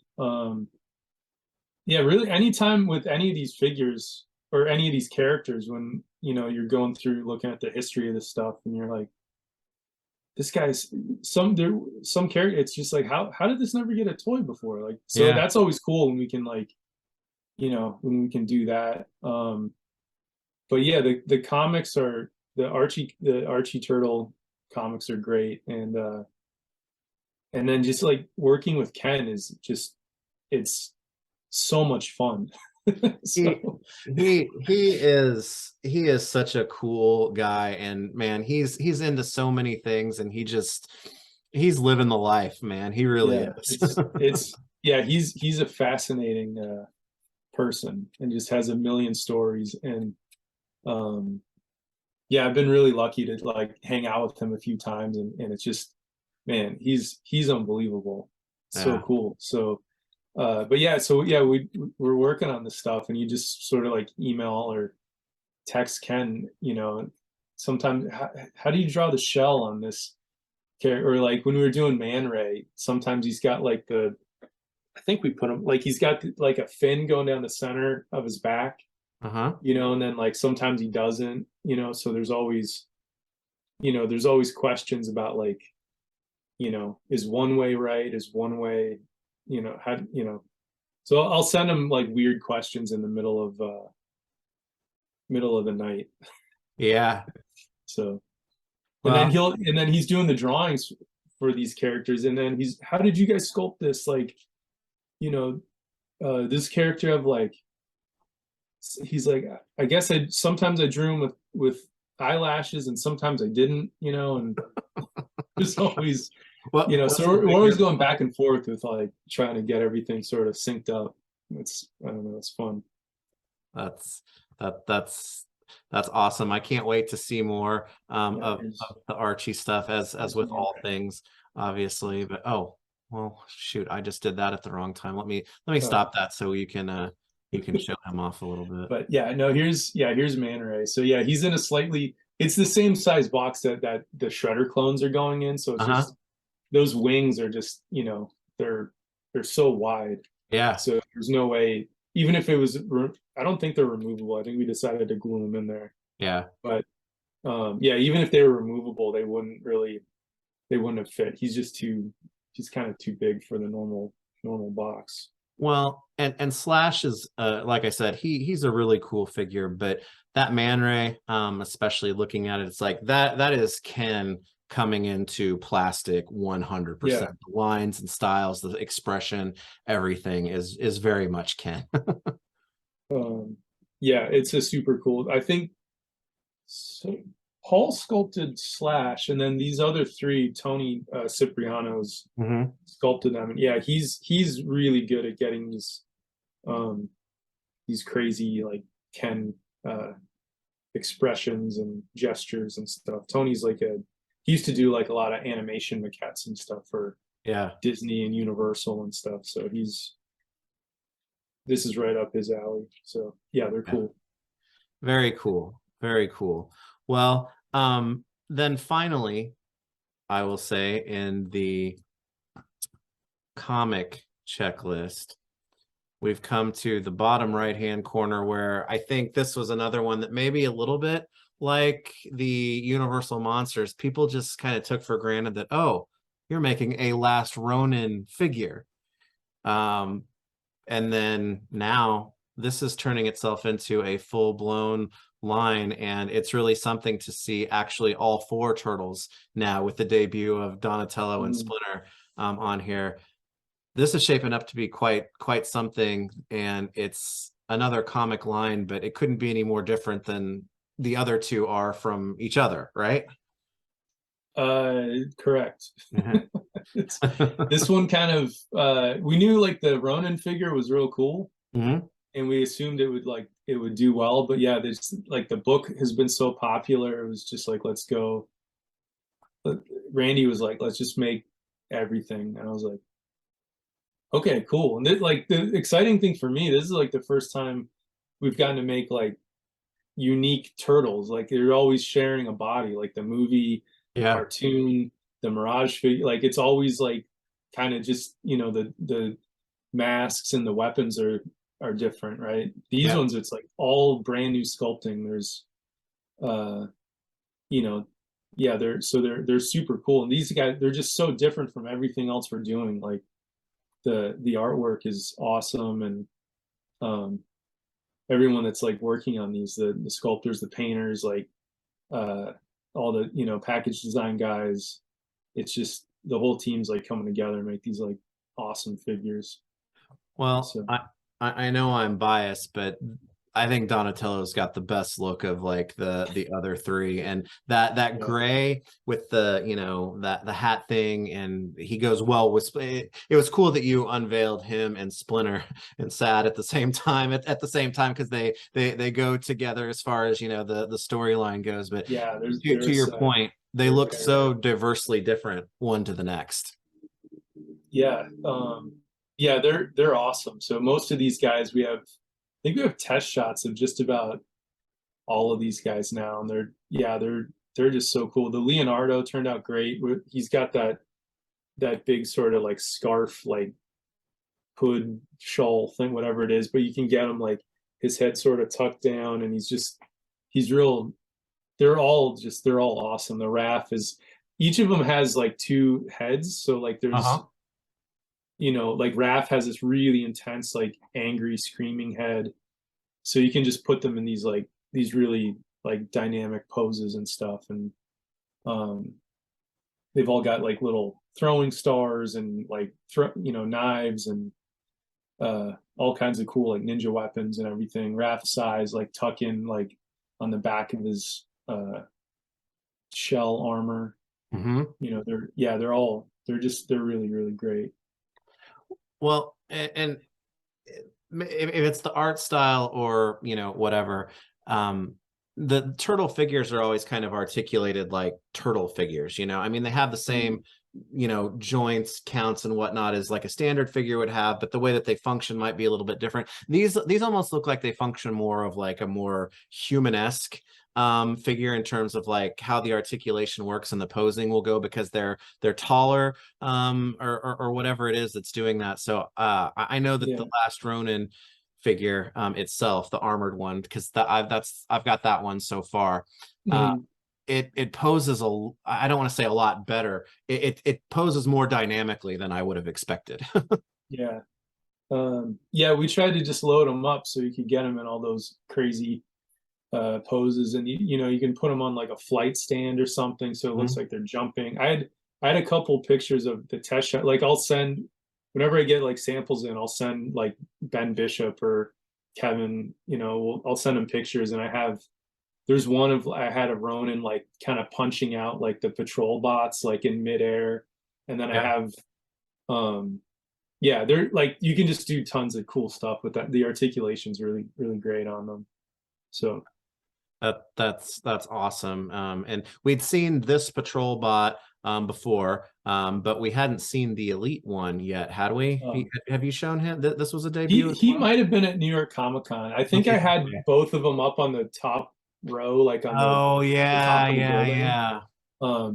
Really, anytime with any of these figures or any of these characters, when you're going through looking at the history of this stuff, and you're like, this guy's some character, it's just like, how did this never get a toy before? Like, so that's always cool when we can like, when we can do that. But yeah, the comics are, the Archie Turtle comics are great. And then just like working with Ken is just, it's so much fun. So. He is such a cool guy, and man, he's into so many things, and he's living the life, man. He really is. He's a fascinating person, and just has a million stories. And I've been really lucky to like hang out with him a few times, and it's just, man, he's unbelievable. So cool. So we're working on this stuff, and you just sort of like email or text Ken, sometimes, how do you draw the shell on this character? Or like when we were doing Man Ray, sometimes he's got like I think we put him like, he's got like a fin going down the center of his back, and then like sometimes he doesn't, so there's always questions about like, is one way right? Is one way, how, so I'll send him like weird questions in the middle of the night. Yeah. So, and then he's doing the drawings for these characters, and then how did you guys sculpt this? Like, this character of like, he's like, I guess sometimes I drew him with eyelashes, and sometimes I didn't, and there's always What, You know, what's so the we're always figure? going back and forth with like trying to get everything sort of synced up. It's, I don't know, it's fun. That's that that's awesome. I can't wait to see more Yeah, of the Archie stuff as with Man all Ray. things, obviously. But oh, well, shoot, I just did that at the wrong time. Let me Oh, stop that so you can show him off a little bit. but yeah, no, here's Man Ray. So yeah, he's in a slightly, it's the same size box that the Shredder clones are going in. So it's Uh-huh. just those wings are just, they're so wide. Yeah. So there's no way, even if it was, I don't think they're removable. I think we decided to glue them in there. Yeah. But yeah, even if they were removable, they wouldn't have fit. He's kind of too big for the normal box. Well, and Slash is like I said, he's a really cool figure, but that Man Ray, especially looking at it, it's like that is Ken coming into plastic 100%. Yeah. The lines and styles, the expression, everything is very much Ken. Um, yeah, it's a super cool. I think so, Paul sculpted Slash, and then these other three, Tony Cipriano's Hmm. sculpted them. And yeah, he's really good at getting um these crazy like Ken uh expressions and gestures and stuff. Tony's like he used to do like a lot of animation maquettes and stuff for Yeah. Disney and Universal and stuff. So this is right up his alley. So yeah, they're Yeah. cool. Very cool. Very cool. Well, then finally, I will say in the comic checklist, we've come to the bottom right hand corner where I think this was another one that maybe a little bit like the Universal Monsters, people just kind of took for granted that, oh, you're making a Last Ronin figure. Um, and then now this is turning itself into a full-blown line, and it's really something to see actually all four turtles now with the debut of Donatello and Mm. Splinter on here. This is shaping up to be quite something, and it's another comic line, but it couldn't be any more different than the other two are from each other, right? Correct. Mhm. It's this one kind of we knew like the Ronin figure was real cool, Mhm. and we assumed it would do well. But yeah, there's like the book has been so popular, it was just like let's go. But Randy was like, let's just make everything, and I was like, okay, cool. And like the exciting thing for me, this is like the first time we've gotten to make like unique turtles. Like they're always sharing a body, like the movie, the Yeah, cartoon, the Mirage figure. Like it's always like kind of just the masks and the weapons are different, right? These yeah, ones, it's like all brand new sculpting. There's uh you know yeah, they're super cool, and these guys, they're just so different from everything else we're doing. Like the artwork is awesome, and um everyone that's like working on these, the sculptors, the painters, like uh all the package design guys, it's just the whole team's like coming together and make these like awesome figures. well, So I know I'm biased, but I think Donatello's got the best look of like the other three, and that yeah, gray with the that the hat thing, and he goes well with it was cool that you unveiled him and Splinter and Sad at the same time at the same time, because they go together as far as the storyline goes. But yeah, to there's your point, they they're look very rare. so diversely different one to the next. Yeah, yeah, they're awesome. So most of these guys, I think we have test shots of just about all of these guys now, and they're just so cool. The Leonardo turned out great. He's got that big sort of like scarf, like hood shawl thing, whatever it is, but you can get him like his head sort of tucked down, and he's real. They're all awesome. The Raph is, each of them has like two heads, so like there's, Uh-huh. like Raph has this really intense, like angry, screaming head. So you can just put them in these really like dynamic poses and stuff. And um, they've all got like little throwing stars and like knives and all kinds of cool like ninja weapons and everything. Raph size like tuck in like on the back of his shell armor. Hmm. They're they're really, really great. Well, and if it's the art style or whatever, the turtle figures are always kind of articulated like turtle figures. I mean, they have the same joints, counts, and whatnot as like a standard figure would have, but the way that they function might be a little bit different. These almost look like they function more of like a more human-esque figure in terms of like how the articulation works and the posing will go, because they're taller, or whatever it is that's doing that. So I know that the Last Ronin figure itself, the armored one, because I've got that one so far. It poses I don't want to say a lot better. It poses more dynamically than I would have expected. Yeah. Yeah, we tried to just load them up so you could get them in all those crazy poses, and you can put them on like a flight stand or something, so it looks like they're jumping. I had a couple pictures of the test shot. Like I'll send, whenever I get like samples in, I'll send like Ben Bishop or Kevin, I'll send them pictures, and there's one of, I had a Ronin like kind of punching out like the patrol bots like in midair, and then I have they're like, you can just do tons of cool stuff with that. The articulation's really, really great on them. So that's awesome. And we'd seen this patrol bot before, but we hadn't seen the elite one yet, had we? Have you shown him that this was a debut? He might have been at New York Comic Con. I think I had both of them up on the top row, like on the top of the building.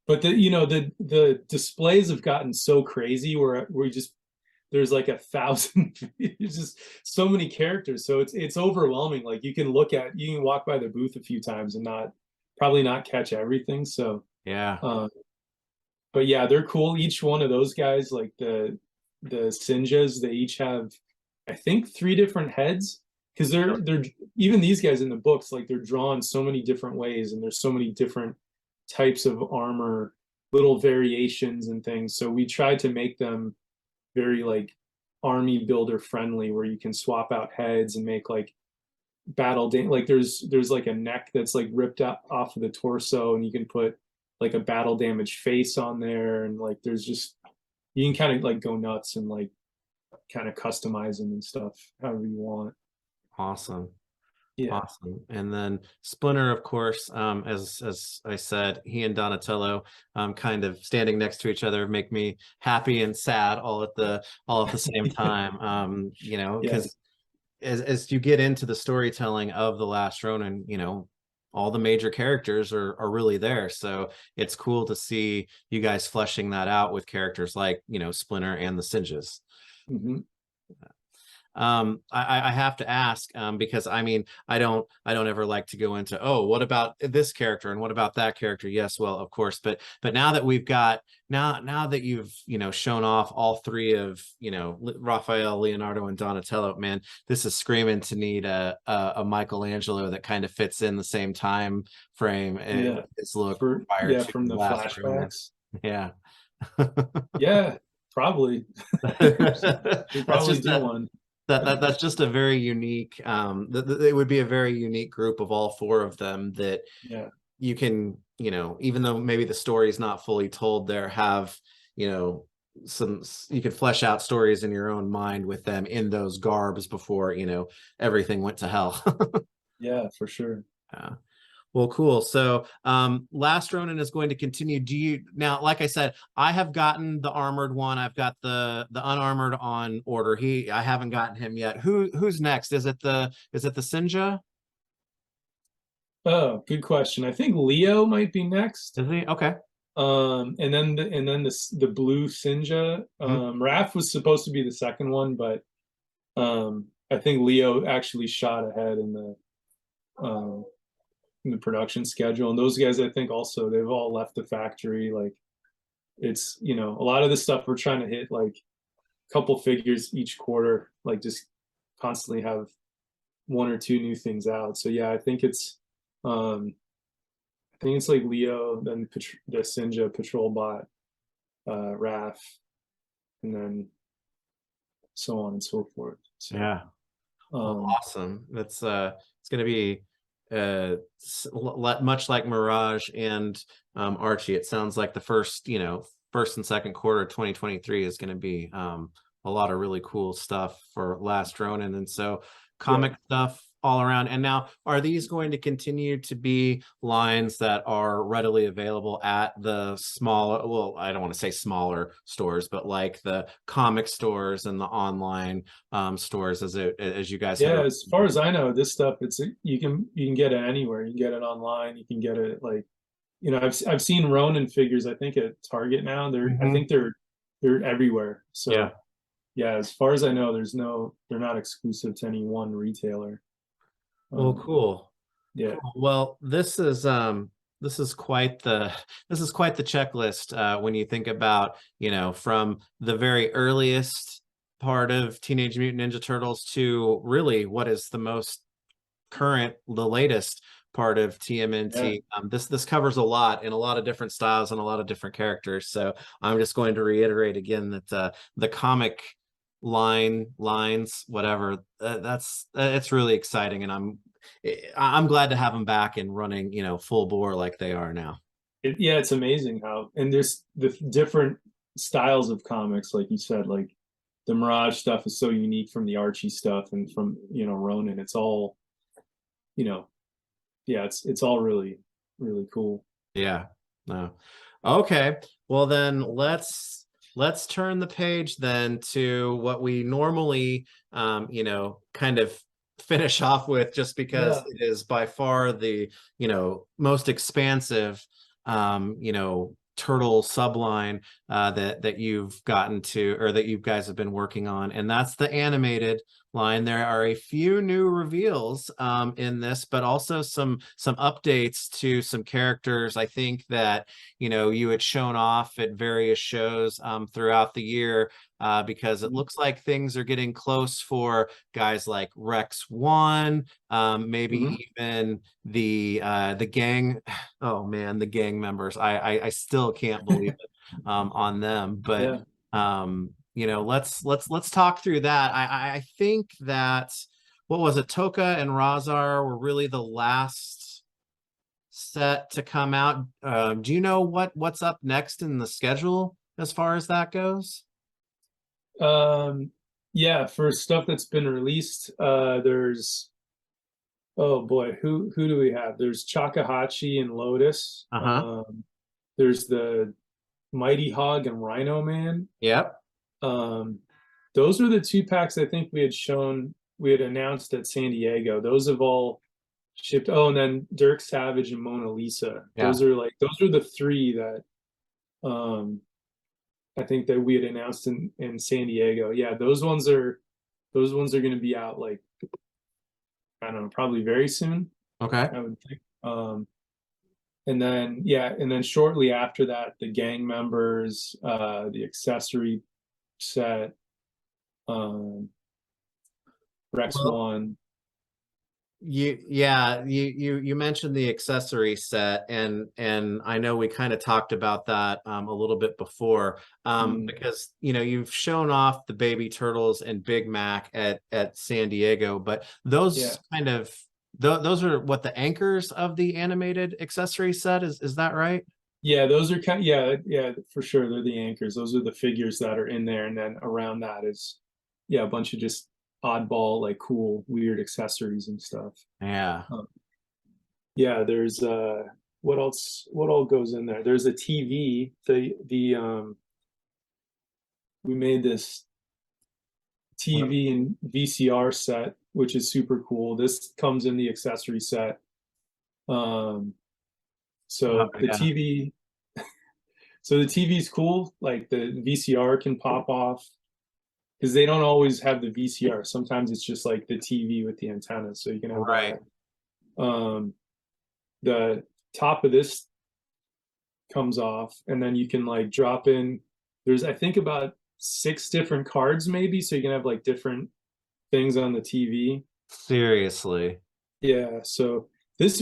But the displays have gotten so crazy where there's like 1,000, it's just so many characters, so it's overwhelming. Like you can walk by the booth a few times and probably not catch everything. So but yeah, they're cool. Each one of those guys, like the Sinjas, they each have, I think, 3 different heads, because they're even these guys in the books, like they're drawn so many different ways, and there's so many different types of armor, little variations and things. So we tried to make them very like army builder friendly, where you can swap out heads and make like like there's like a neck that's like ripped out off of the torso, and you can put like a battle damaged face on there, and like there's just, you can kind of like go nuts and like kind of customize them and stuff however you want. Awesome. Awesome. And then Splinter, of course, as I said, he and Donatello kind of standing next to each other make me happy and sad all at the same time. Because as you get into the storytelling of the Last Ronin, all the major characters are really there. So it's cool to see you guys fleshing that out with characters like, Splinter and the Sinjas. I have to ask, because I mean, I don't ever like to go into, oh, what about this character and what about that character? Yes, well, of course, but now that we've got, now that you've shown off all 3 of Raphael, Leonardo, and Donatello, man, this is screaming to need a Michelangelo that kind of fits in the same time frame and its look prior to from the flashbacks. Probably. We probably do one. That's just a very unique, it would be a very unique group of all 4 of them that you can, even though maybe the story is not fully told there, have, you could flesh out stories in your own mind with them in those garbs before, everything went to hell. Yeah, for sure. Well, cool. So Last Ronin is going to continue. Do you now, like I said, I have gotten the armored one. I've got the unarmored on order. I haven't gotten him yet. Who's next? Is it the Sinja? Oh, good question. I think Leo might be next. Is he? Okay. And then the blue Sinja. Raph was supposed to be the second one, but I think Leo actually shot ahead in the production schedule. And those guys, I think also, they've all left the factory. Like it's, a lot of the stuff we're trying to hit like a couple figures each quarter, like just constantly have 1 or 2 new things out. So yeah, I think it's like Leo, then the Sinja, Patrol Bot, Raph, and then so on and so forth. So, yeah. Awesome. That's it's going to be much like Mirage and Archie. It sounds like the first first and second quarter of 2023 is going to be a lot of really cool stuff for Last Ronin. And so comic stuff all around. And now, are these going to continue to be lines that are readily available at the smaller, well, I don't want to say smaller stores, but like the comic stores and the online stores as you guys Yeah, have? as far as I know, this stuff you can get it anywhere. You can get it online. You can get it like, you know, I've seen Ronin figures, I think at Target now. I think they're everywhere. So Yeah. yeah, as far as I know, they're not exclusive to any one retailer. Well, cool. Yeah. Cool. Well, this is quite the checklist when you think about, you know, from the very earliest part of Teenage Mutant Ninja Turtles to really what is the most current, the latest part of TMNT. This covers a lot in a lot of different styles and a lot of different characters. So I'm just going to reiterate again that the comic lines, whatever, it's really exciting, and I'm glad to have them back and running, you know, full bore like they are now. Yeah, it's amazing how, and there's the different styles of comics, like you said, like the Mirage stuff is so unique from the Archie stuff and from, you know, Ronin. It's all, you know, yeah, it's all really, really cool. Yeah. No. Okay. Well, then let's turn the page then to what we normally you know, kind of finish off with, just because Yeah. it is by far the, you know, most expansive you know, turtle subline that you've gotten to, or that you guys have been working on, and that's the animated line. There are a few new reveals in this, but also some updates to some characters, I think, that, you know, you had shown off at various shows throughout the year, because it looks like things are getting close for guys like Rex One, maybe even the gang. Oh man, the gang members. I still can't believe it on them. But Yeah. you know, let's talk through that. I think that, what was it, Toka and Razar were really the last set to come out. Do you know what's up next in the schedule as far as that goes? Yeah, for stuff that's been released, there's, oh boy, who do we have? There's Chakahachi and Lotus. Uh-huh. There's the Mighty Hog and Rhino Man. Yep. Um, those were the two packs I think we had announced at San Diego. Those have all shipped. Oh, and then Dirk Savage and Mona Lisa. Yeah. Those are the three that I think that we had announced in San Diego. Yeah, those ones are going to be out, like, I don't know, probably very soon, Okay. I would think. And then shortly after that, the gang members, the accessory set, Rex Well, One. you mentioned the accessory set, and I know we kind of talked about that a little bit before, because, you know, you've shown off the baby turtles and Big Mac at San Diego, but those kind of those are what, the anchors of the animated accessory set, is that right? Yeah, those are yeah, for sure. They're the anchors. Those are the figures that are in there, and then around that is, yeah, a bunch of just oddball, like, cool, weird accessories and stuff. Yeah. Yeah, there's what else? What all goes in there? There's a TV. We made this TV and VCR set, which is super cool. This comes in the accessory set. So the Yeah. TV, so the TV's cool. Like, the VCR can pop off, because they don't always have the VCR. Sometimes it's just like the TV with the antenna, so you can have Right. that. The top of this comes off, and then you can, like, drop in. There's, I think, about 6 different cards, maybe, so you can have, like, different things on the TV. Seriously. Yeah, so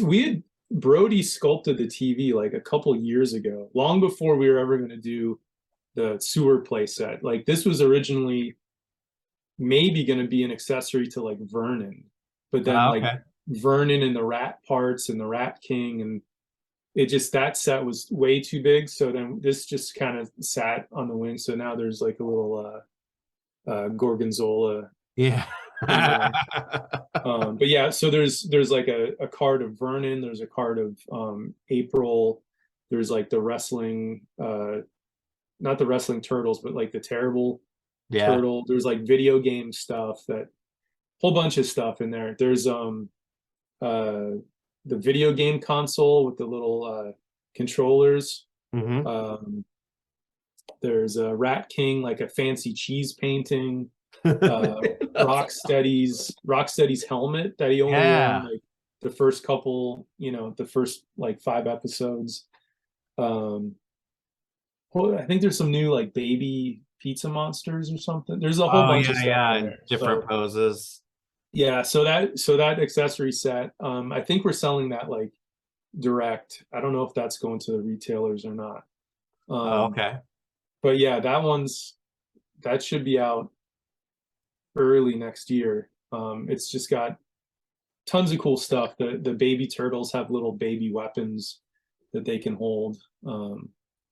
we had Brody sculpted the TV like a couple years ago, long before we were ever going to do the sewer play set. Like, this was originally maybe going to be an accessory to, like, Vernon, but then, like, Okay. Vernon and the Rat parts and the Rat King, and it just, that set was way too big. So then this just kind of sat on the wing. So now there's like a little gorgonzola Yeah. in there. But yeah, so there's like a card of Vernon, there's a card of April, there's like the wrestling, not the wrestling turtles, but like the terrible Yeah. turtle. There's like video game stuff, that whole bunch of stuff in there. There's the video game console with the little controllers. Hmm. There's a Rat King, like a fancy cheese painting. That's- Rocksteady's helmet that he only wore in yeah. like the first couple, the first like 5 episodes. Um, well, I think there's some new like baby pizza monsters or something. There's a whole Oh bunch of yeah, stuff yeah, in and there. different So poses. yeah, so that accessory set, I think we're selling that like direct. I don't know if that's going to the retailers or not. Oh, Um, okay. but yeah, that should be out early next year. It's just got tons of cool stuff. The baby turtles have little baby weapons that they can hold.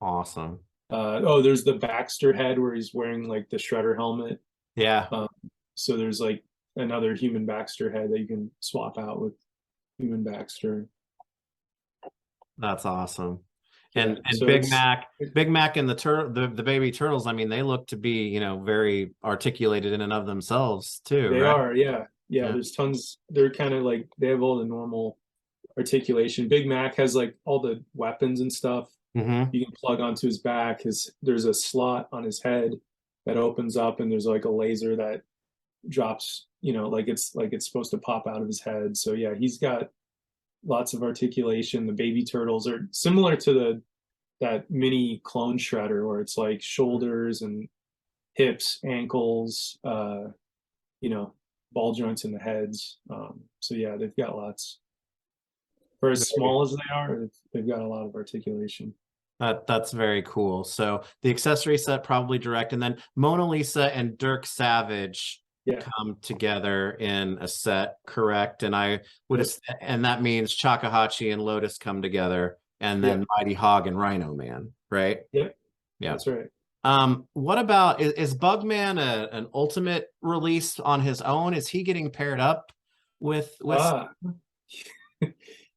Awesome. Oh, there's the Baxter head where he's wearing like the Shredder helmet. Yeah, Um, so there's like another human Baxter head that you can swap out with human Baxter. that's awesome. Yeah, And so Big Mac and the baby turtles, I mean, they look to be, very articulated in and of themselves too, they right? are, yeah, yeah. Yeah. There's tons. They're kind of like they have all the normal articulation. Big Mac has like all the weapons and stuff Hmm. you can plug onto his back. There's a slot on his head that opens up, and there's like a laser that drops, like it's supposed to pop out of his head. So yeah, he's got lots of articulation. The baby turtles are similar to that mini clone shredder where it's like shoulders and hips, ankles, you know, ball joints in the heads. So yeah, they've got lots. For as small as they are, they've got a lot of articulation. That's very cool. So the accessory set probably direct, and then Mona Lisa and Dirk Savage Yeah. come together in a set, correct? And I would Yep. and that means Chakahachi and Lotus come together, and then Yep. Mighty Hog and Rhino Man, right? Yep. Yeah. That's right. What about is Bugman an ultimate release on his own? Is he getting paired up with Ah,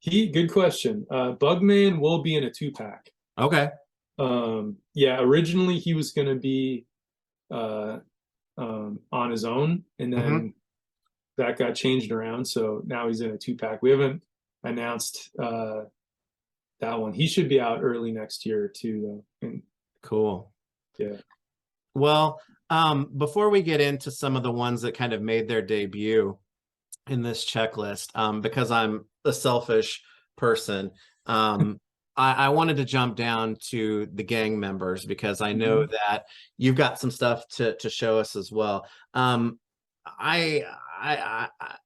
good question. Bugman will be in a 2-pack. okay. Yeah, originally he was going to be uh, on his own, and Hmm. then that got changed around. So now he's in a 2-pack. We haven't announced that one. He should be out early next year too, though. And Cool. yeah, Well, before we get into some of the ones that kind of made their debut in this checklist, because I'm a selfish person, I wanted to jump down to the gang members because I know that you've got some stuff to show us as well. I,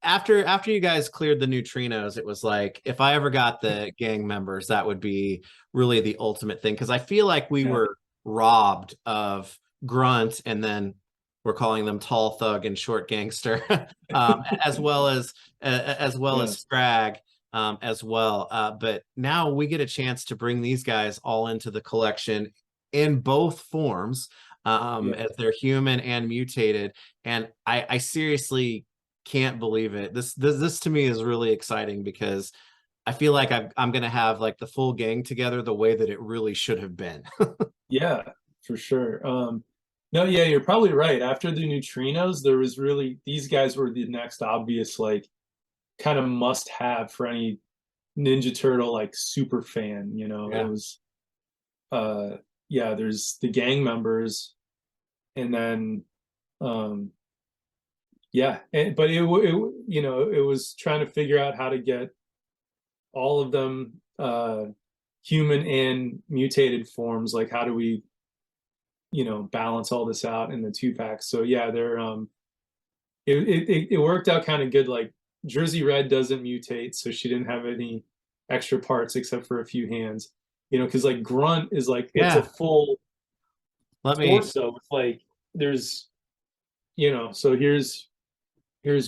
after you guys cleared the neutrinos, it was like if I ever got the gang members, that would be really the ultimate thing because I feel like we yeah, were robbed of Grunt, and then we're calling them Tall Thug and Short Gangster, as well as yeah, Scrag, as well. But now we get a chance to bring these guys all into the collection in both forms, yeah, as they're human and mutated. And I seriously can't believe it. This to me is really exciting because I feel like I'm gonna have like the full gang together the way that it really should have been. yeah, for sure. No, yeah, you're probably right. After the neutrinos, there was really these guys were the next obvious like kind of must have for any Ninja Turtle like super fan. It Yeah. was yeah, there's the gang members, and then um yeah, but it was trying to figure out how to get all of them human and mutated forms. Like how do we balance all this out in the 2-packs? So yeah, they're it worked out kind of good. Like Jersey Red doesn't mutate, so she didn't have any extra parts except for a few hands. Because like Grunt is like it's a Yeah. full Let me. torso with like there's so here's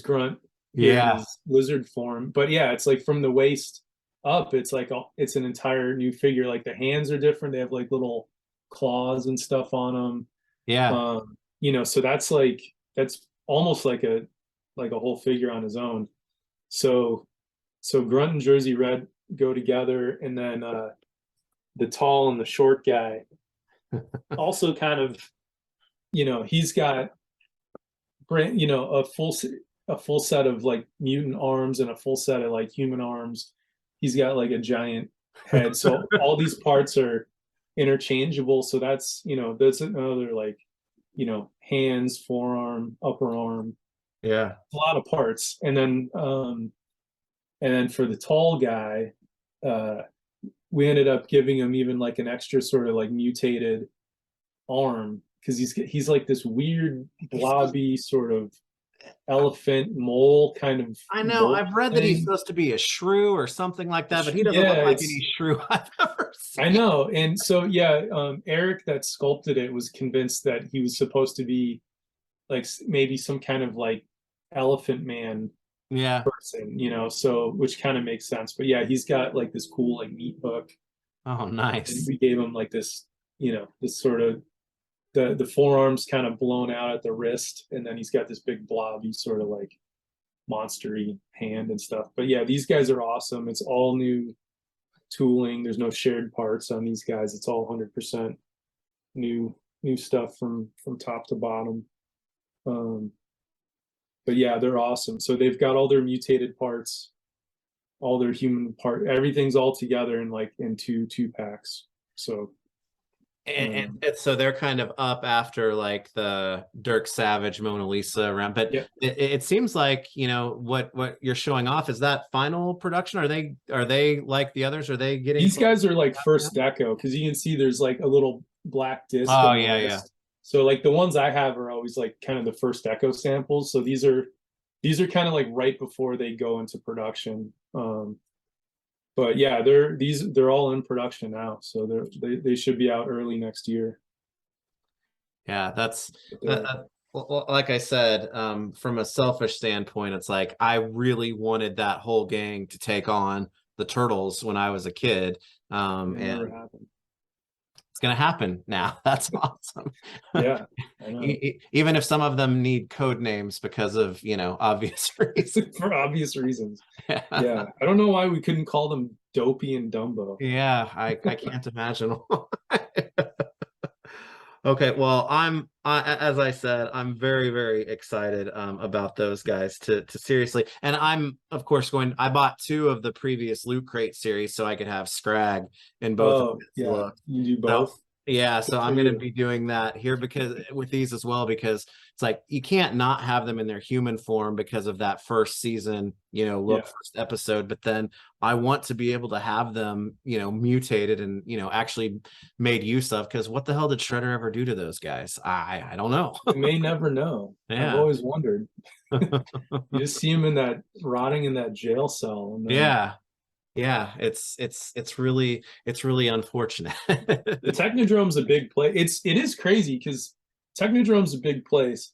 Grunt in Yeah. his lizard form. But yeah, it's like from the waist up, it's like it's an entire new figure. Like the hands are different. They have like little claws and stuff on them. Yeah. You know, so that's almost like a whole figure on his own. So Grunt and Jersey Red go together, and then the tall and the short guy also kind of, you know, he's got you know, a full set of like mutant arms and a full set of like human arms. He's got like a giant head. So all these parts are interchangeable. So that's, you know, that's another like, you know, hands, forearm, upper arm, Yeah. a lot of parts. And then for the tall guy, we ended up giving him even like an extra sort of like mutated arm, because he's like this weird blobby sort of elephant mole kind of I know. I've read that he's thing. supposed to be a shrew or something like that, but he doesn't look Yeah, like it's any shrew I've ever I seen. know. And so yeah, Eric that sculpted it was convinced that he was supposed to be like maybe some kind of like elephant man Yeah. person, you know, so which kind of makes sense. But yeah, he's got like this cool like meat hook, Oh, and nice. we gave him like this, you know, this sort of the forearms kind of blown out at the wrist, and then he's got this big blobby sort of like monstery hand and stuff. But yeah, these guys are awesome. It's all new tooling. There's no shared parts on these guys. It's all 100% new stuff from top to bottom. Um, but yeah, they're awesome. So they've got all their mutated parts, all their human part, everything's all together in like in two packs. So So they're kind of up after like the Dirk Savage Mona Lisa round, but yeah, it seems like, you know, what you're showing off is that final production. Are they like the others? Are they getting these close? guys are like first deco, because you can see there's like a little black disc Oh on the yeah, yeah. wrist. So like the ones I have are always like kind of the first deco samples. So these are kind of like right before they go into production. But yeah, they're all in production now, so they should be out early next year. Yeah, that's But, like I said, from a selfish standpoint, it's like I really wanted that whole gang to take on the Turtles when I was a kid. it never And happened. it's gonna happen now. That's awesome. Yeah, I know. Even if some of them need code names because of, you know, obvious reasons. For obvious reasons. Yeah. Yeah, I don't know why we couldn't call them Dopey and Dumbo. Yeah, I can't imagine. Okay, well, as I said, I'm very, very excited about those guys to seriously, and I'm of course I bought two of the previous Loot Crate series so I could have Scrag in both of Oh his yeah, look. you do So both. yeah, Good so for I'm going to you. be doing that here because with these as well, because it's like you can't not have them in their human form because of that first season, you know, Yeah, first episode. But then I want to be able to have them, you know, mutated and, you know, actually made use of, because what the hell did Shredder ever do to those guys? I don't know. we may never know. I've Yeah. always wondered. You just see him in that rotting in that jail cell, and then Yeah. Yeah. It's really unfortunate. the Technodrome's a big place. It is crazy because Technodrome's a big place.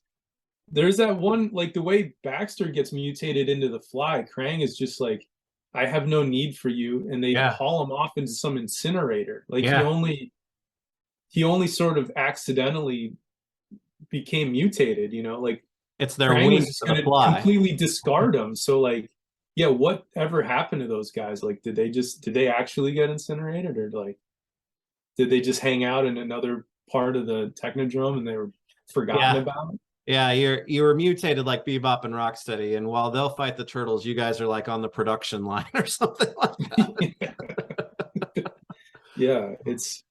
There's that one, like the way Baxter gets mutated into the Fly, Krang is just like, I have no need for you, and they Yeah. haul him off into some incinerator. Like Yeah. he only sort of accidentally became mutated, you know, like It's their Krang wing was just to the gonna fly. completely discard him. So like, yeah, whatever happened to those guys? Like, did they actually get incinerated, or like did they just hang out in another part of the Technodrome and they were forgotten Yeah. about? Yeah, you were mutated like Bebop and Rocksteady, and while they'll fight the turtles, you guys are like on the production line or something like that. Yeah, it's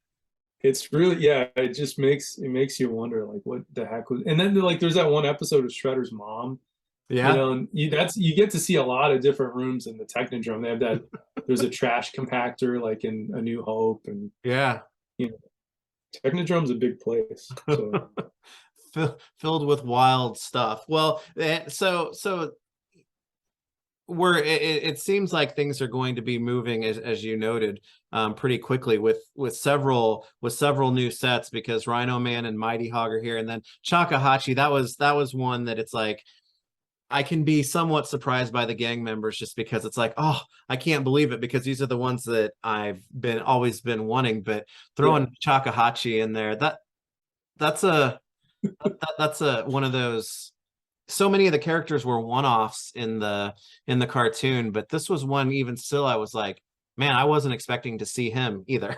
really, yeah, it makes you wonder like what the heck was. And then like there's that one episode of Shredder's mom, you Yeah, know, and you get to see a lot of different rooms in the Technodrome. They have that, there's a trash compactor like in A New Hope, and yeah. you know, Technodrome's a big place. So Filled with wild stuff. Well, so it seems like things are going to be moving as you noted, pretty quickly with several new sets, because Rhino Man and Mighty Hog are here, and then Chakahachi, that was one that it's like I can be somewhat surprised by the gang members just because it's like, oh, I can't believe it because these are the ones that I've been always been wanting. But Yeah. throwing Chakahachi in there, that's that's a one of those. So many of the characters were one-offs in the cartoon, but this was one even still I was like, man, I wasn't expecting to see him either.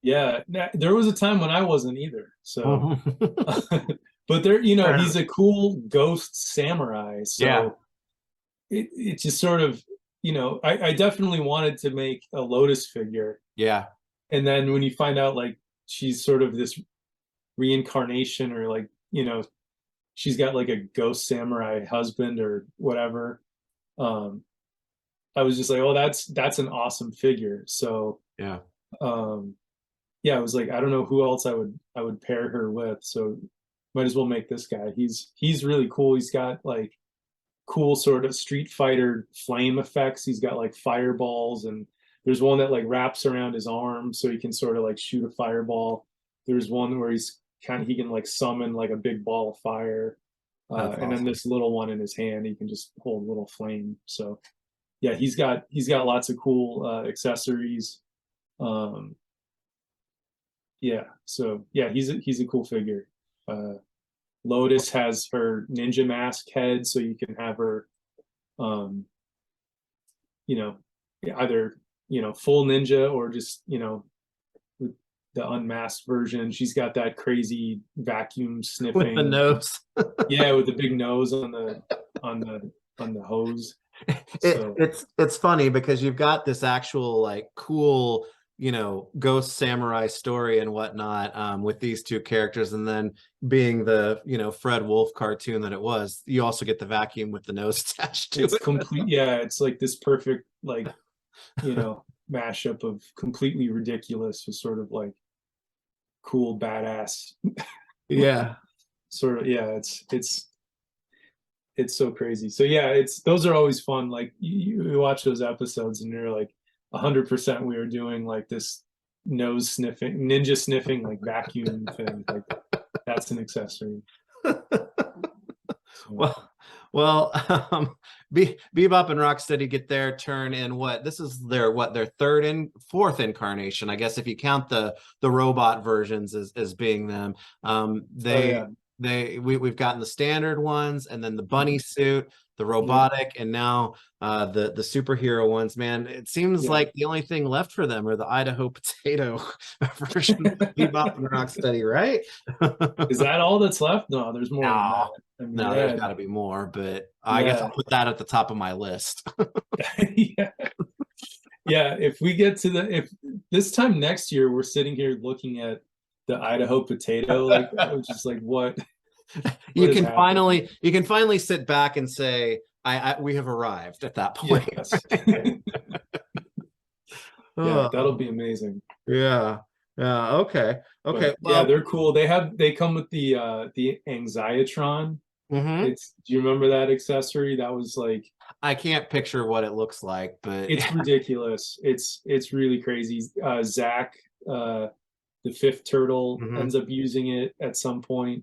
Yeah. There was a time when I wasn't either. So, Mhm. but there, you know, he's a cool ghost samurai. Yeah, So it just sort of, you know, I definitely wanted to make a Lotus figure. yeah, And then when you find out like she's sort of this reincarnation or like, you know, she's got like a ghost samurai husband or whatever. Um, I was just like, oh, that's an awesome figure. So yeah. um yeah, I was like, I don't know who else I would pair her with. So might as well make this guy. He's really cool. He's got like cool sort of Street Fighter flame effects. He's got like fireballs, and there's one that like wraps around his arm so he can sort of like shoot a fireball. There's one where he can like summon like a big ball of fire. That's And then awesome. this little one in his hand, he can just hold a little flame. So yeah, he's got lots of cool accessories. Um, yeah, so yeah, he's a cool figure. Uh, Lotus has her ninja mask head, so you can have her, um, you know, either full ninja or just with the unmasked version. She's got that crazy vacuum With the sniffing, nose. yeah, with the big nose on the on the hose. So It's funny because you've got this actual like cool, ghost samurai story and whatnot, with these two characters, and then being the, Fred Wolf cartoon that it was, you also get the vacuum with the nose attached to it's it. complete. Yeah, it's like this perfect like mashup of completely ridiculous with sort of like cool badass Yeah. sort of. Yeah, it's so crazy. So yeah, it's those are always fun. Like you watch those episodes and you're like 100% we were doing like this nose sniffing ninja sniffing like vacuum thing. Like that's an accessory. So Well, well, Bebop and Rocksteady get their turn in this is their third and fourth incarnation, I guess, if you count the robot versions as being them. oh yeah. We've gotten the standard ones, and then the bunny Mhm. suit, the Yep. robotic, and now the superhero ones. Man, it seems Yeah. like the only thing left for them are the Idaho potato version of Bebop and Rocksteady, right? Is that all that's left? No, there's more than that. No, I mean, no, they there's had got to be more, but I guess I'll yeah. put that at the top of my list. Yeah. Yeah, if we get to if this time next year we're sitting here looking at the Idaho potato, like I was just like, what is happening? You can finally sit back and say, we have arrived at that point. Yes. Yeah, Oh, that'll be amazing. yeah. Yeah. Okay. Okay. But yeah, Well, they're cool. They come with the Anxietron. mhm. It's do you remember that accessory? That was like I can't picture what it looks like, but it's ridiculous. It's really crazy. Zach, the fifth turtle, mhm. ends up using it at some point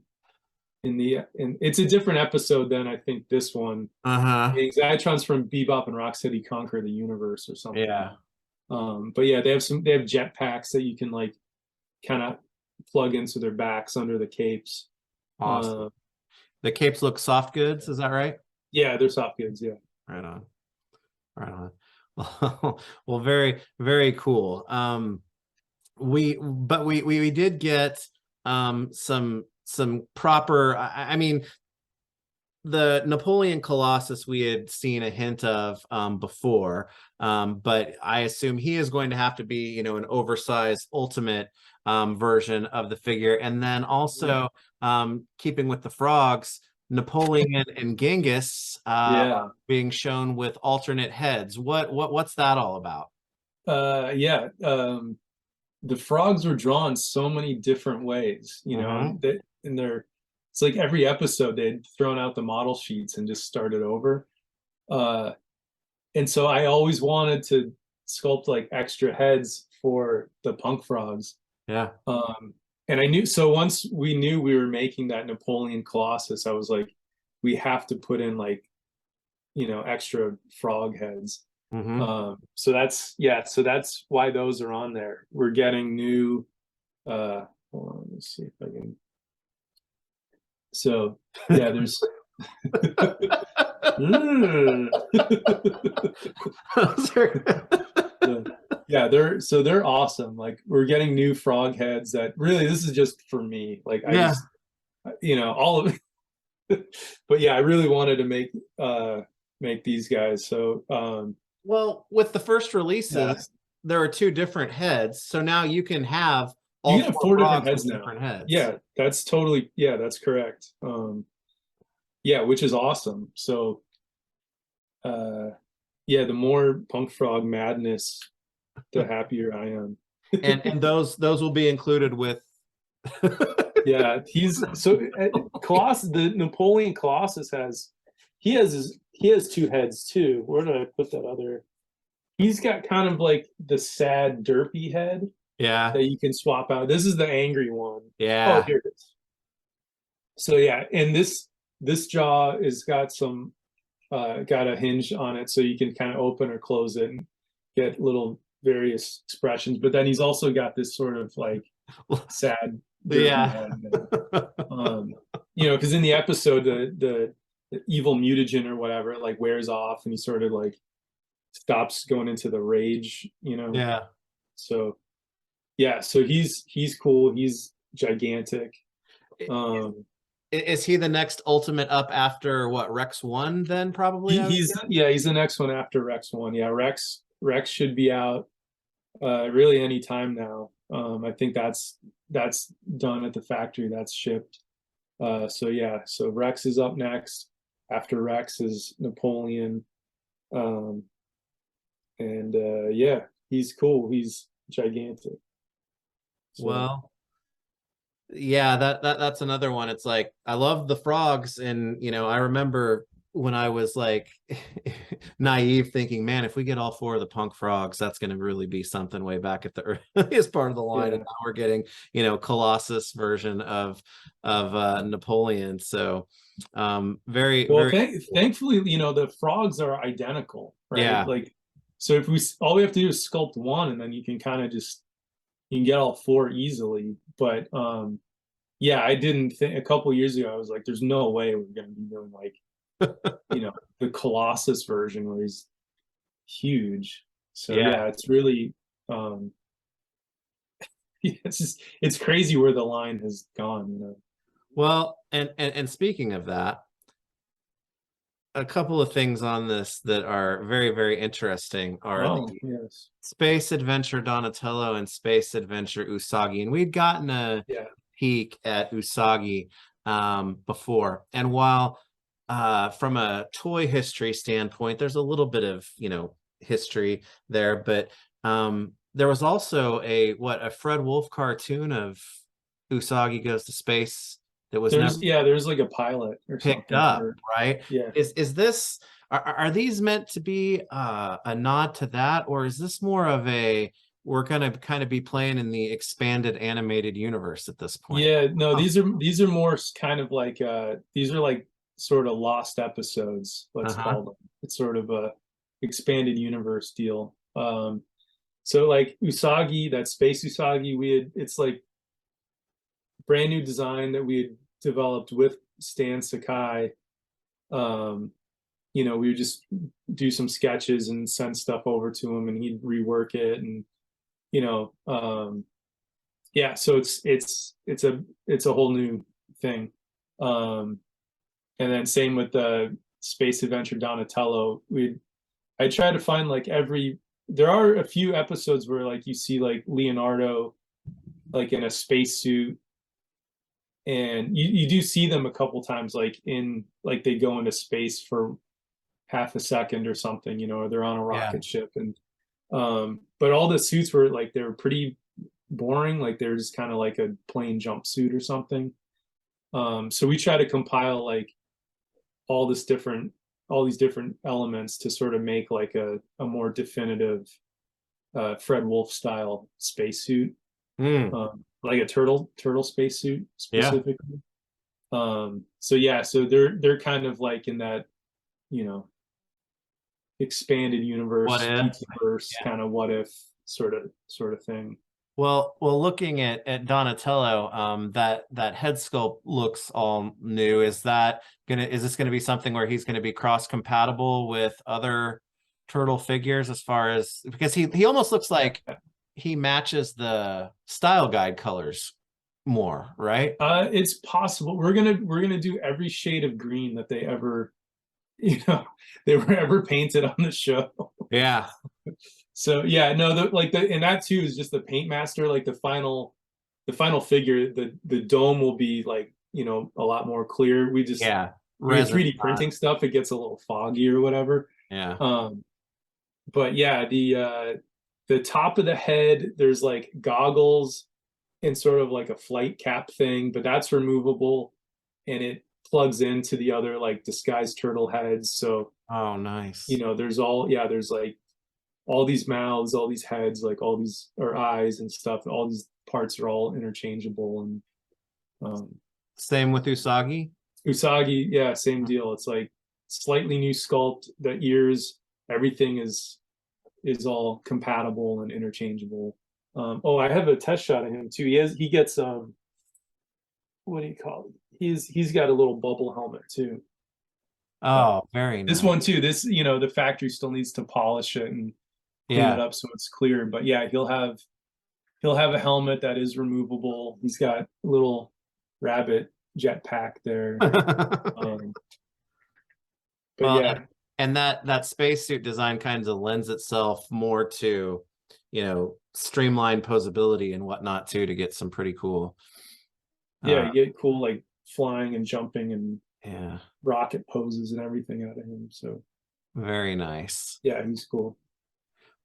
and it's a different episode than I think this one. Uh-huh. Anxietron's from Bebop and Rocksteady Conquer the Universe or something. Yeah. But yeah, they have jetpacks that you can like kind of plug into their backs under the capes. Awesome. Uh, The capes look soft goods, is that right? yeah, they're soft goods. Yeah. Right on. Right on. Well, very, very cool. We did get some proper, I mean, the Napoleon Colossus we had seen a hint of before, but I assume he is going to have to be, an oversized ultimate version of the figure. And then also, keeping with the frogs, Napoleon and Genghis Yeah. being shown with alternate heads. What's that all about? Yeah. The frogs were drawn so many different ways, Mm-hmm. and they're it's like every episode they'd thrown out the model sheets and just started over. Uh, and so I always wanted to sculpt like extra heads for the punk frogs. Yeah. And I knew so once we knew we were making that Napoleon Colossus, I was like, we have to put in like extra frog heads. Hmm. So that's why those are on there. We're getting new hold on, let me see if I can. So yeah, there's yeah, they're awesome. Like we're getting new frog heads that really this is just for me. Like I Yeah. just all of it. But yeah, I really wanted to make these guys. So Well, with the first yeah. releases, there are two different heads. So now you can have You all can have four four different frogs heads with now. different heads. Yeah, that's correct. Yeah, which is awesome. So uh yeah, the more punk frog madness, the happier I am. And those will be included with Yeah, he's so Colossus. The Napoleon Colossus he has two heads too. Where did I put that other? He's got kind of like the sad derpy head Yeah. that you can swap out. This is the angry one. Oh, Yeah. here it is. So yeah, and this jaw is got some got a hinge on it, so you can kind of open or close it and get little various expressions. But then he's also got this sort of like sad derpy Yeah. head. Because in the episode, the evil mutagen or whatever like wears off, and he sort of like stops going into the rage. Yeah. So yeah, so he's cool. He's gigantic. Is he the next ultimate up after what, Rex 1 then probably? He's the next one after Rex 1. Yeah, Rex should be out really any time now. I think that's done at the factory. That's shipped. So yeah, so Rex is up next. After Rex is Napoleon. Um, and yeah, he's cool. He's gigantic. So Well, yeah, that's another one. It's like I love the frogs, and I remember when I was like naive thinking, man, if we get all four of the punk frogs, that's going to really be something way back at the earliest part of the line. yeah. And now we're getting, Colossus version of Napoleon. So very, Well, very cool. thankfully, the frogs are identical, right? Yeah. Like, so if all we have to do is sculpt one, and then you can kind of just you can get all four easily. But yeah, I didn't think a couple years ago I was like, there's no way we're gonna be doing like the Colossus version where he's huge. So Yeah. yeah, it's really it's crazy where the line has gone. Well, and speaking of that, a couple of things on this that are very, very interesting are Oh the yes, Space Adventure Donatello and Space Adventure Usagi. And we'd gotten a yeah. peek at Usagi before. And while from a toy history standpoint, there's a little bit of, history there, but there was also a Fred Wolf cartoon of Usagi Goes to Space that was never There's like a pilot or picked something up, for right? yeah. Is this are these meant to be a nod to that, or is this more of a we're gonna kind of be playing in the expanded animated universe at this point? Yeah, no, Oh, these are more kind of like these are like sort of lost episodes, let's uh-huh. call them. It's sort of a expanded universe deal. So like Usagi, that space Usagi, it's like brand new design that we had developed with Stan Sakai. Um, we would just do some sketches and send stuff over to him, and he'd rework it, and you know, yeah. So it's a whole new thing. And then same with the Space Adventure Donatello. I try to find like there are a few episodes where like you see like Leonardo like in a spacesuit, and you do see them a couple times like they go into space for half a second or something, or they're on a Yeah. rocket ship, and but all the suits were like they were pretty boring, like they're just kind of like a plain jumpsuit or something. So we try to compile like all these different elements to sort of make like a more definitive Fred Wolf style spacesuit, Mm, like a turtle spacesuit yeah. specifically. So yeah, so they're kind of like in that, you know, expanded What universe, if? PT-verse Yeah. kind of what if sort of thing. Well, looking at Donatello, that head sculpt looks all new. Is this gonna be something where he's gonna be cross compatible with other turtle figures as far as, because he almost looks like Yeah. he matches the style guide colors more, right? It's possible. We're gonna do every shade of green that they ever, you know, they were ever painted on the show. Yeah. So yeah, no, and that too is just the paint master. Like the final figure, the dome will be like, a lot more clear. Yeah. When you're Resin. 3D printing stuff, it gets a little foggy or whatever. Yeah. But yeah, the top of the head, there's like goggles and sort of like a flight cap thing, but that's removable and it plugs into the other like disguised turtle heads. So, Oh, nice. there's like all these mouths, all these heads, like all these or eyes and stuff. All these parts are all interchangeable. And Same with Usagi. Usagi, yeah, same deal. It's like slightly new sculpt. The ears, everything is all compatible and interchangeable. Oh, I have a test shot of him too. He gets what do you call it? He's got a little bubble helmet too. Oh, very This nice. one too. The factory still needs to polish it and clean it Yeah. up so it's clear. But yeah, he'll have a helmet that is removable. He's got a little rabbit jetpack there. Um, but Well, yeah, and that spacesuit design kind of lends itself more to, streamlined posability and whatnot too, to get some pretty cool. yeah, you get cool like flying and jumping and Yeah, rocket poses and everything out of him. So very nice. yeah, he's cool.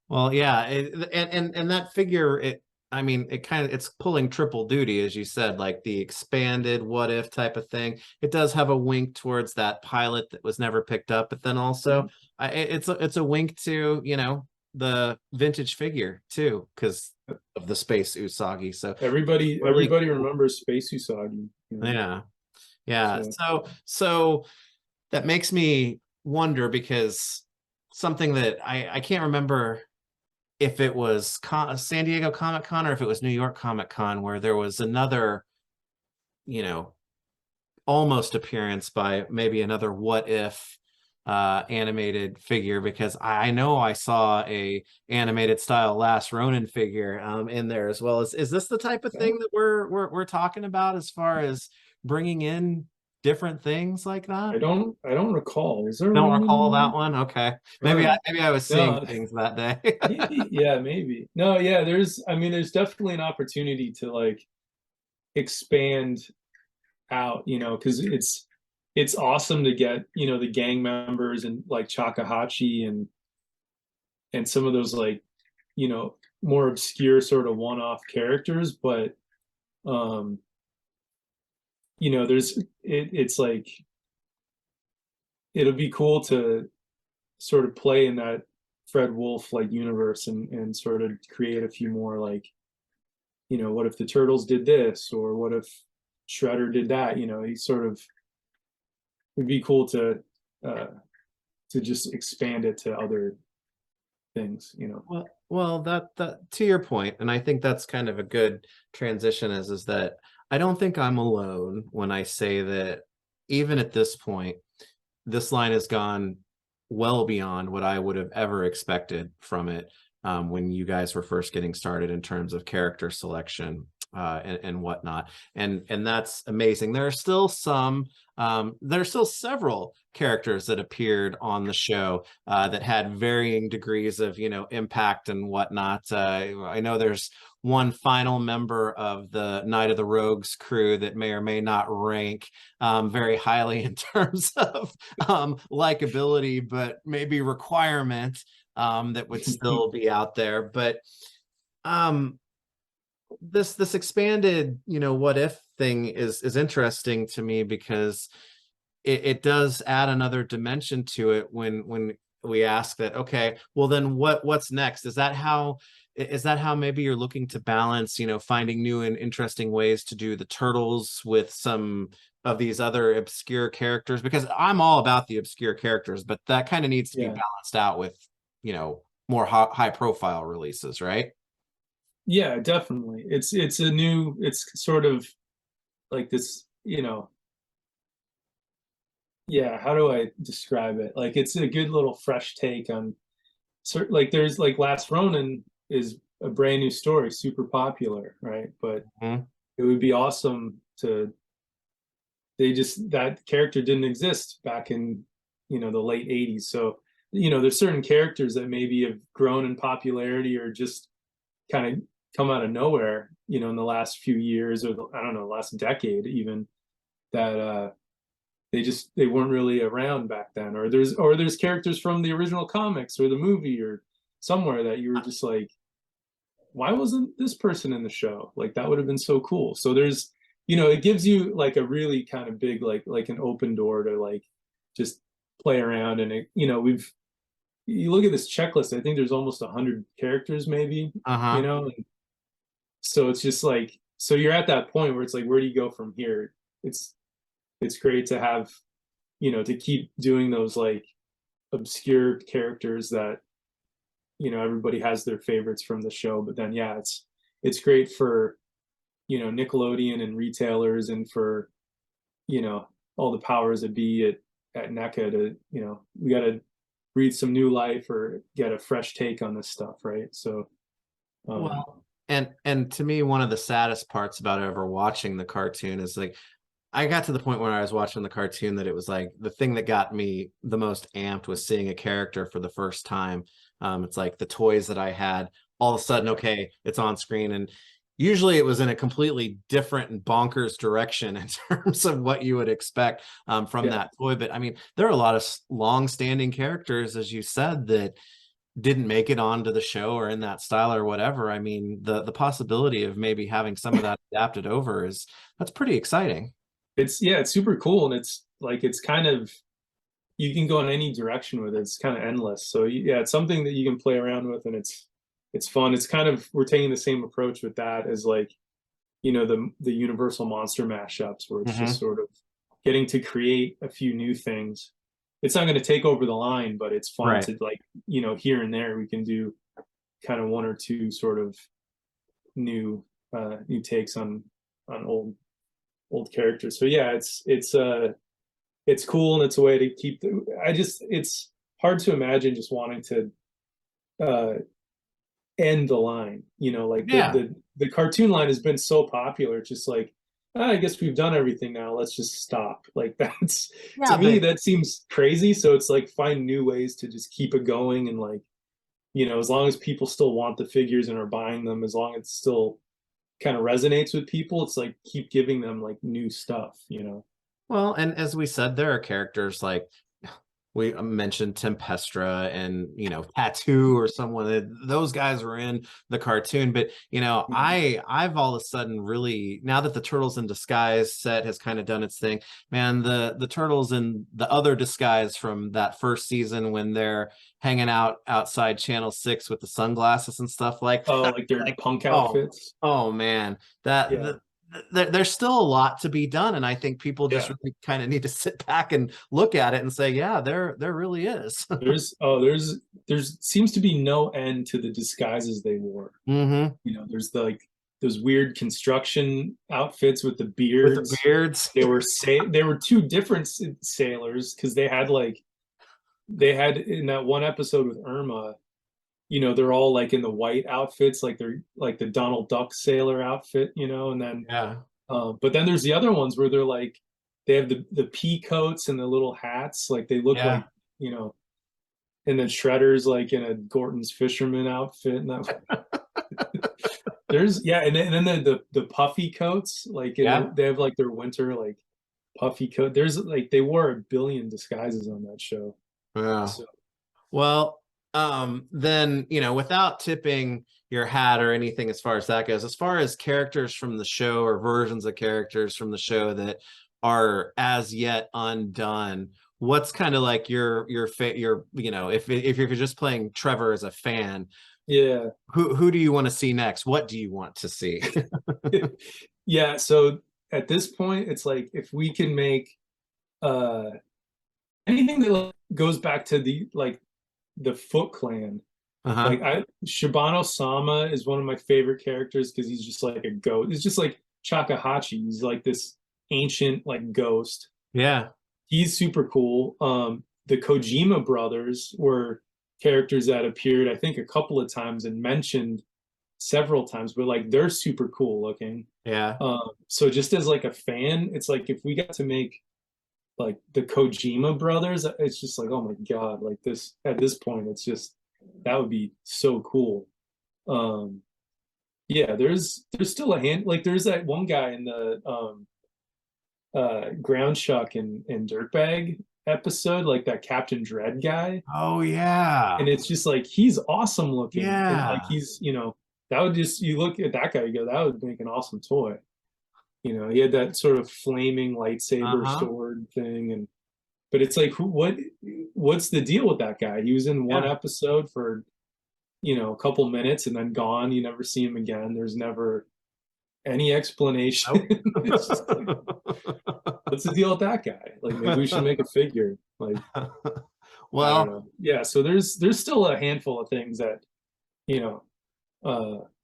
Well, yeah, and that figure, I mean, it's pulling triple duty, as you said, like the expanded what if type of thing. It does have a wink towards that pilot that was never picked up, but then also it's a wink to, the vintage figure too, because of the space Usagi. So Everybody really cool. remembers Space Usagi. Yeah. Yeah. So So that makes me wonder, because something that I can't remember if it was San Diego Comic Con or if it was New York Comic Con, where there was another, you know, almost appearance by maybe another what if animated figure, because I know I saw a animated style Last Ronin figure in there as well. Is this the type of thing that we're talking about as far as bringing in different things like that? I don't recall. Is there Don't Ronin recall in that there? one. Okay, maybe I was seeing No, things that day. maybe, yeah, maybe. No, yeah, there's definitely an opportunity to like expand out, because it's awesome to get, the gang members and like Chakahachi and some of those like, more obscure sort of one-off characters, but um, it's like it'll be cool to sort of play in that Fred Wolf like universe and sort of create a few more like, what if the Turtles did this, or what if Shredder did that? He sort of it'd be cool to just expand it to other things. Well, that to your point, and I think that's kind of a good transition, is that I don't think I'm alone when I say that even at this point, this line has gone well beyond what I would have ever expected from it when you guys were first getting started in terms of character selection and whatnot. And that's amazing. There are still several characters that appeared on the show that had varying degrees of, impact and whatnot. I know there's one final member of the Night of the Rogues crew that may or may not rank very highly in terms of likability, but maybe requirement that would still be out there. But this expanded, what if thing is interesting to me, because it does add another dimension to it when we ask that, okay, well then what's next? Is that how maybe you're looking to balance, finding new and interesting ways to do the Turtles with some of these other obscure characters? Because I'm all about the obscure characters, but that kind of needs to be Yeah. balanced out with, you know, more high profile releases, right? Yeah, definitely. It's sort of like this, yeah, how do I describe it? Like it's a good little fresh take on certain, like there's like Last Ronin is a brand new story, super popular, right? But Mhm. it would be awesome to they just that character didn't exist back in, the late 80s. So, there's certain characters that maybe have grown in popularity or just kind of come out of nowhere, in the last few years or I don't know, last decade even that they weren't really around back then, or there's characters from the original comics or the movie or somewhere that you were just like, why wasn't this person in the show? Like that would have been so cool. So there's, it gives you like a really kind of big like an open door to like just play around. And it, you look at this checklist, I think there's almost 100 characters maybe, Uh-huh. and so it's just like, so you're at that point where it's like, where do you go from here? It's great to have, to keep doing those like obscure characters that, everybody has their favorites from the show. But then yeah, it's great for, Nickelodeon and retailers and for, all the powers that be at NECA to, we gotta breathe some new life or get a fresh take on this stuff, right? So Well, and to me, one of the saddest parts about ever watching the cartoon is like I got to the point where I was watching the cartoon that it was like the thing that got me the most amped was seeing a character for the first time. It's like the toys that I had, all of a sudden, okay, it's on screen. And usually it was in a completely different and bonkers direction in terms of what you would expect from yeah, that toy. But I mean, there are a lot of long-standing characters, as you said, that didn't make it onto the show or in that style or whatever. I mean, the possibility of maybe having some of that adapted over that's pretty exciting. it's super cool, and it's like it's kind of, you can go in any direction with it. It's kind of endless. So yeah, it's something that you can play around with, and it's fun. It's kind of, we're taking the same approach with that as like, the Universal Monster mashups, where it's just Hmm. sort of getting to create a few new things. It's not going to take over the line, but it's fun Right. to like, here and there we can do kind of one or two sort of new new takes on old characters. So yeah, it's cool, and it's a way to keep it's hard to imagine just wanting to uh end the line, like Yeah. the cartoon line has been so popular. It's just like, I guess we've done everything now, let's just stop. Like that's, to Yeah, me but that seems crazy. So it's like, find new ways to just keep it going, and like, as long as people still want the figures and are buying them, as long as it still kind of resonates with people, it's like keep giving them like new stuff. well, and as we said, there are characters like we mentioned Tempestra and Tattoo or someone those guys were in the cartoon. But Mhm. I've all of a sudden really, now that the Turtles in Disguise set has kind of done its thing, man, the Turtles in the other disguise from that first season when they're hanging out outside Channel 6 with the sunglasses and stuff like Oh, that, like their like punk oh outfits. man, that Yeah, there's still a lot to be done, and I think people just yeah. really kind of need to sit back and look at it and say, yeah, there really is. There's seems to be no end to the disguises they wore. Hmm. There's the, like those weird construction outfits with the With the beards. beards. They were two different sailors, because they had in that one episode with Irma, they're all like in the white outfits, like they're like the Donald Duck sailor outfit, and then Yeah. but then there's the other ones where they're like, they have the pea coats and the little hats, like they look Yeah. like, you know, and then Shredder's like in a Gorton's fisherman outfit, and that there's, yeah, and then the puffy coats, like Yeah. they have like their winter like puffy coat. There's like, they wore a billion disguises on that show. Yeah. So Well, then, without tipping your hat or anything as far as that goes, as far as characters from the show or versions of characters from the show that are as yet undone, what's kind of like your if you're just playing Trevor as a fan, yeah. who do you want to see next? What do you want to see? Yeah, so at this point, it's like if we can make uh anything that like, goes back to the Foot Clan. Uh-huh. Like Shibano Sama is one of my favorite characters because he's just like a ghost. It's just like Chakahachi. He's like this ancient like ghost. Yeah. He's super cool. The Kojima brothers were characters that appeared, I think, a couple of times and mentioned several times, but like they're super cool looking. Yeah. So just as like a fan, it's like if we got to make like the Kojima brothers, it's just like, oh my God, like this at this point, it's just that would be so cool. Um, yeah, there's still a hand like there's that one guy in the Ground Chuck and Dirtbag episode, like that Captain Dread guy. Oh yeah. And it's just like he's awesome looking. And like Yeah. he's, that would just you look at that guy, you go, that would make an awesome toy. He had that sort of flaming lightsaber Uh-huh. sword thing, and but it's like what's the deal with that guy? He was in one Yeah. episode for a couple minutes and then gone. You never see him again. There's never any explanation. Nope. It's just like, what's the deal with that guy? Like maybe we should make a figure. Like I don't Well, know. Yeah, so there's still a handful of things that you know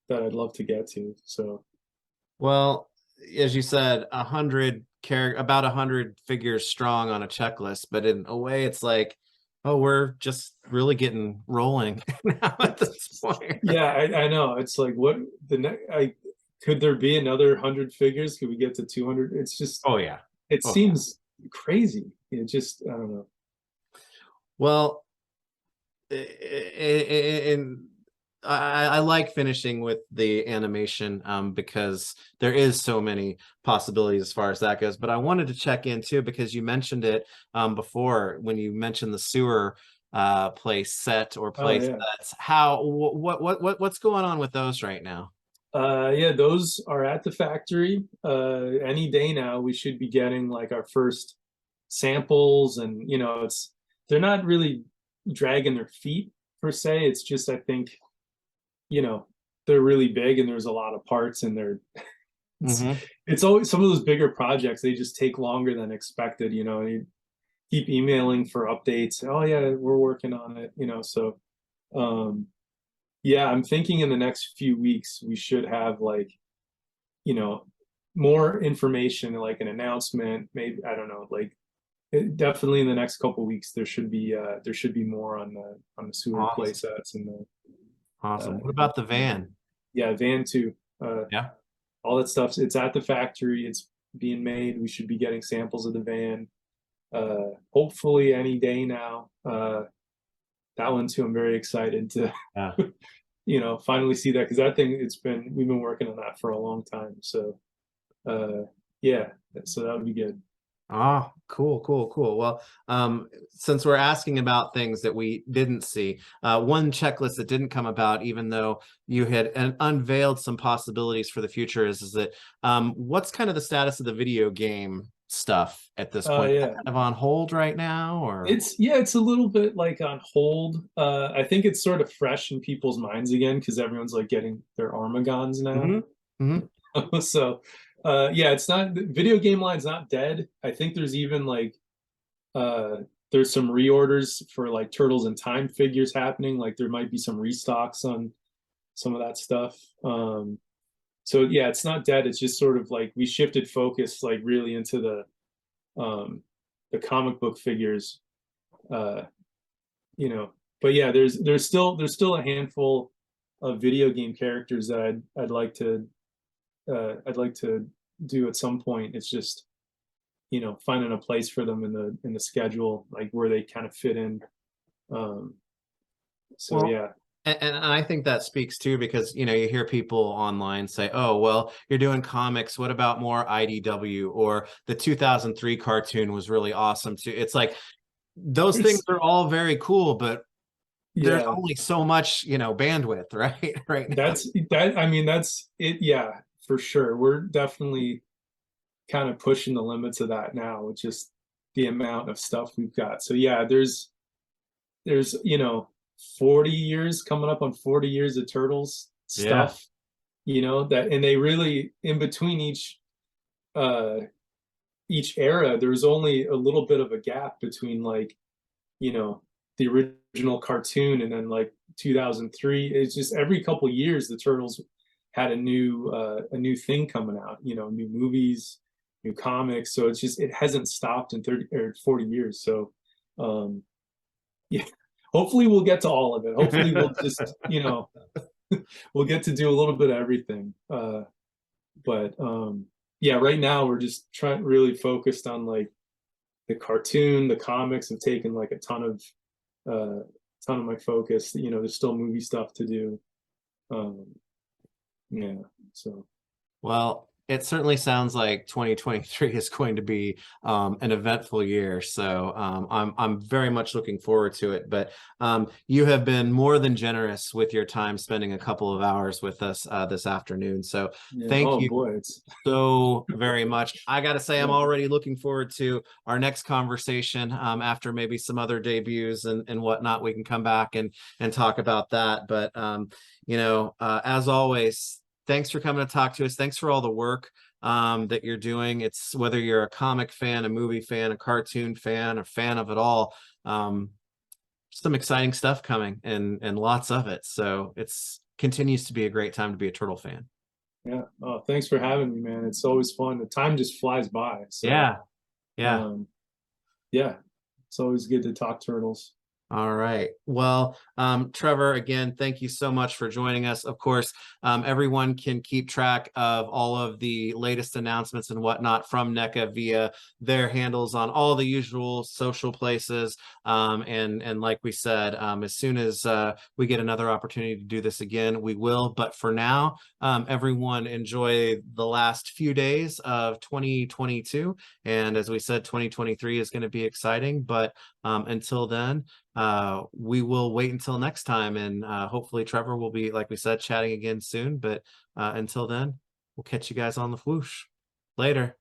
that I'd love to get to. So well, as you said, about 100 figures strong on a checklist, but in a way, it's like, oh, we're just really getting rolling now at this point. yeah, I know. It's like what the next I could there be another 100 figures? Could we get to 200? It's just Oh yeah. it Oh yeah. seems crazy. It just I don't know. Well, and I like finishing with the animation because there is so many possibilities as far as that goes. But I wanted to check in too because you mentioned it before when you mentioned the sewer play set or Oh play yeah. sets. What's going on with those right now? Yeah, those are at the factory. Any day now we should be getting like our first samples, and they're not really dragging their feet per se. It's just I think, you know, they're really big and there's a lot of parts and it's Hmm. it's always some of those bigger projects, they just take longer than expected, and you keep emailing for updates. Oh yeah, we're working on it, so um yeah, I'm thinking in the next few weeks we should have like, you know, more information, like an announcement, maybe, I don't know, like definitely in the next couple weeks there should be more on the sewer play Awesome. sets and Awesome. What about the van? yeah, van too. Yeah. All that stuff. It's at the factory. It's being made. We should be getting samples of the van. Hopefully any day now. That one too. I'm very excited to, Yeah. finally see that because that thing. We've been working on that for a long time. So, yeah. So that would be good. Oh, cool, cool, cool. Well, since we're asking about things that we didn't see, one checklist that didn't come about, even though you had unveiled some possibilities for the future, is that what's kind of the status of the video game stuff at this point? Is that Yeah. kind of on hold right now, or? It's a little bit like on hold. I think it's sort of fresh in people's minds again because everyone's like getting their Armagons now. Hmm. Hmm. So yeah, it's not the video game line's not dead. I think there's even like uh there's some reorders for like Turtles in Time figures happening. Like there might be some restocks on some of that stuff. So yeah, it's not dead. It's just sort of like we shifted focus like really into the comic book figures. Uh you know, but yeah, there's still a handful of video game characters that I'd like to do at some point. It's just finding a place for them in the schedule, like where they kind of fit in. Um, so Well, yeah, and I think that speaks too, because you hear people online say, "Oh, well, you're doing comics. What about more IDW?" Or the 2003 cartoon was really awesome too. It's like those things there's are all very cool, but there's yeah, only so much bandwidth, right? Right now. I mean that's it. Yeah, for sure. We're definitely kind of pushing the limits of that now with just the amount of stuff we've got. So yeah, there's 40 years coming up on 40 years of Turtles Yeah. stuff, that and they really in between each each era, there was only a little bit of a gap between like, you know, the original cartoon and then like 2003. It's just every couple years the Turtles had a new thing coming out, you know, new movies, new comics. So it's just it hasn't stopped in 30 or 40 years. So yeah, hopefully we'll get to all of it. Hopefully we'll just, you know, we'll get to do a little bit of everything. But yeah, right now we're just really focused on like the cartoon, the comics have taken like a ton of my focus. You know, there's still movie stuff to do. Yeah, so Well, it certainly sounds like 2023 is going to be an eventful year. So I'm very much looking forward to it. But you have been more than generous with your time spending a couple of hours with us this afternoon. So yeah. thank Oh you boy, it's so very much. I got to say, I'm yeah. already looking forward to our next conversation after maybe some other debuts and whatnot. We can come back and talk about that. But you know, as always, thanks for coming to talk to us. Thanks for all the work that you're doing. It's whether you're a comic fan, a movie fan, a cartoon fan, a fan of it all. Some exciting stuff coming and lots of it. So it's continues to be a great time to be a Turtle fan. Yeah. Oh, thanks for having me, man. It's always fun. The time just flies by. So Yeah. Yeah. yeah, it's always good to talk Turtles. All right. Well, Trevor, again, thank you so much for joining us. Of course, everyone can keep track of all of the latest announcements and whatnot from NECA via their handles on all the usual social places. And like we said, as soon as we get another opportunity to do this again, we will. But for now, everyone enjoy the last few days of 2022. And as we said, 2023 is going to be exciting. But until then, we will wait until next time, and hopefully Trevor will be, like we said, chatting again soon. But until then, we'll catch you guys on the Fwoosh. Later.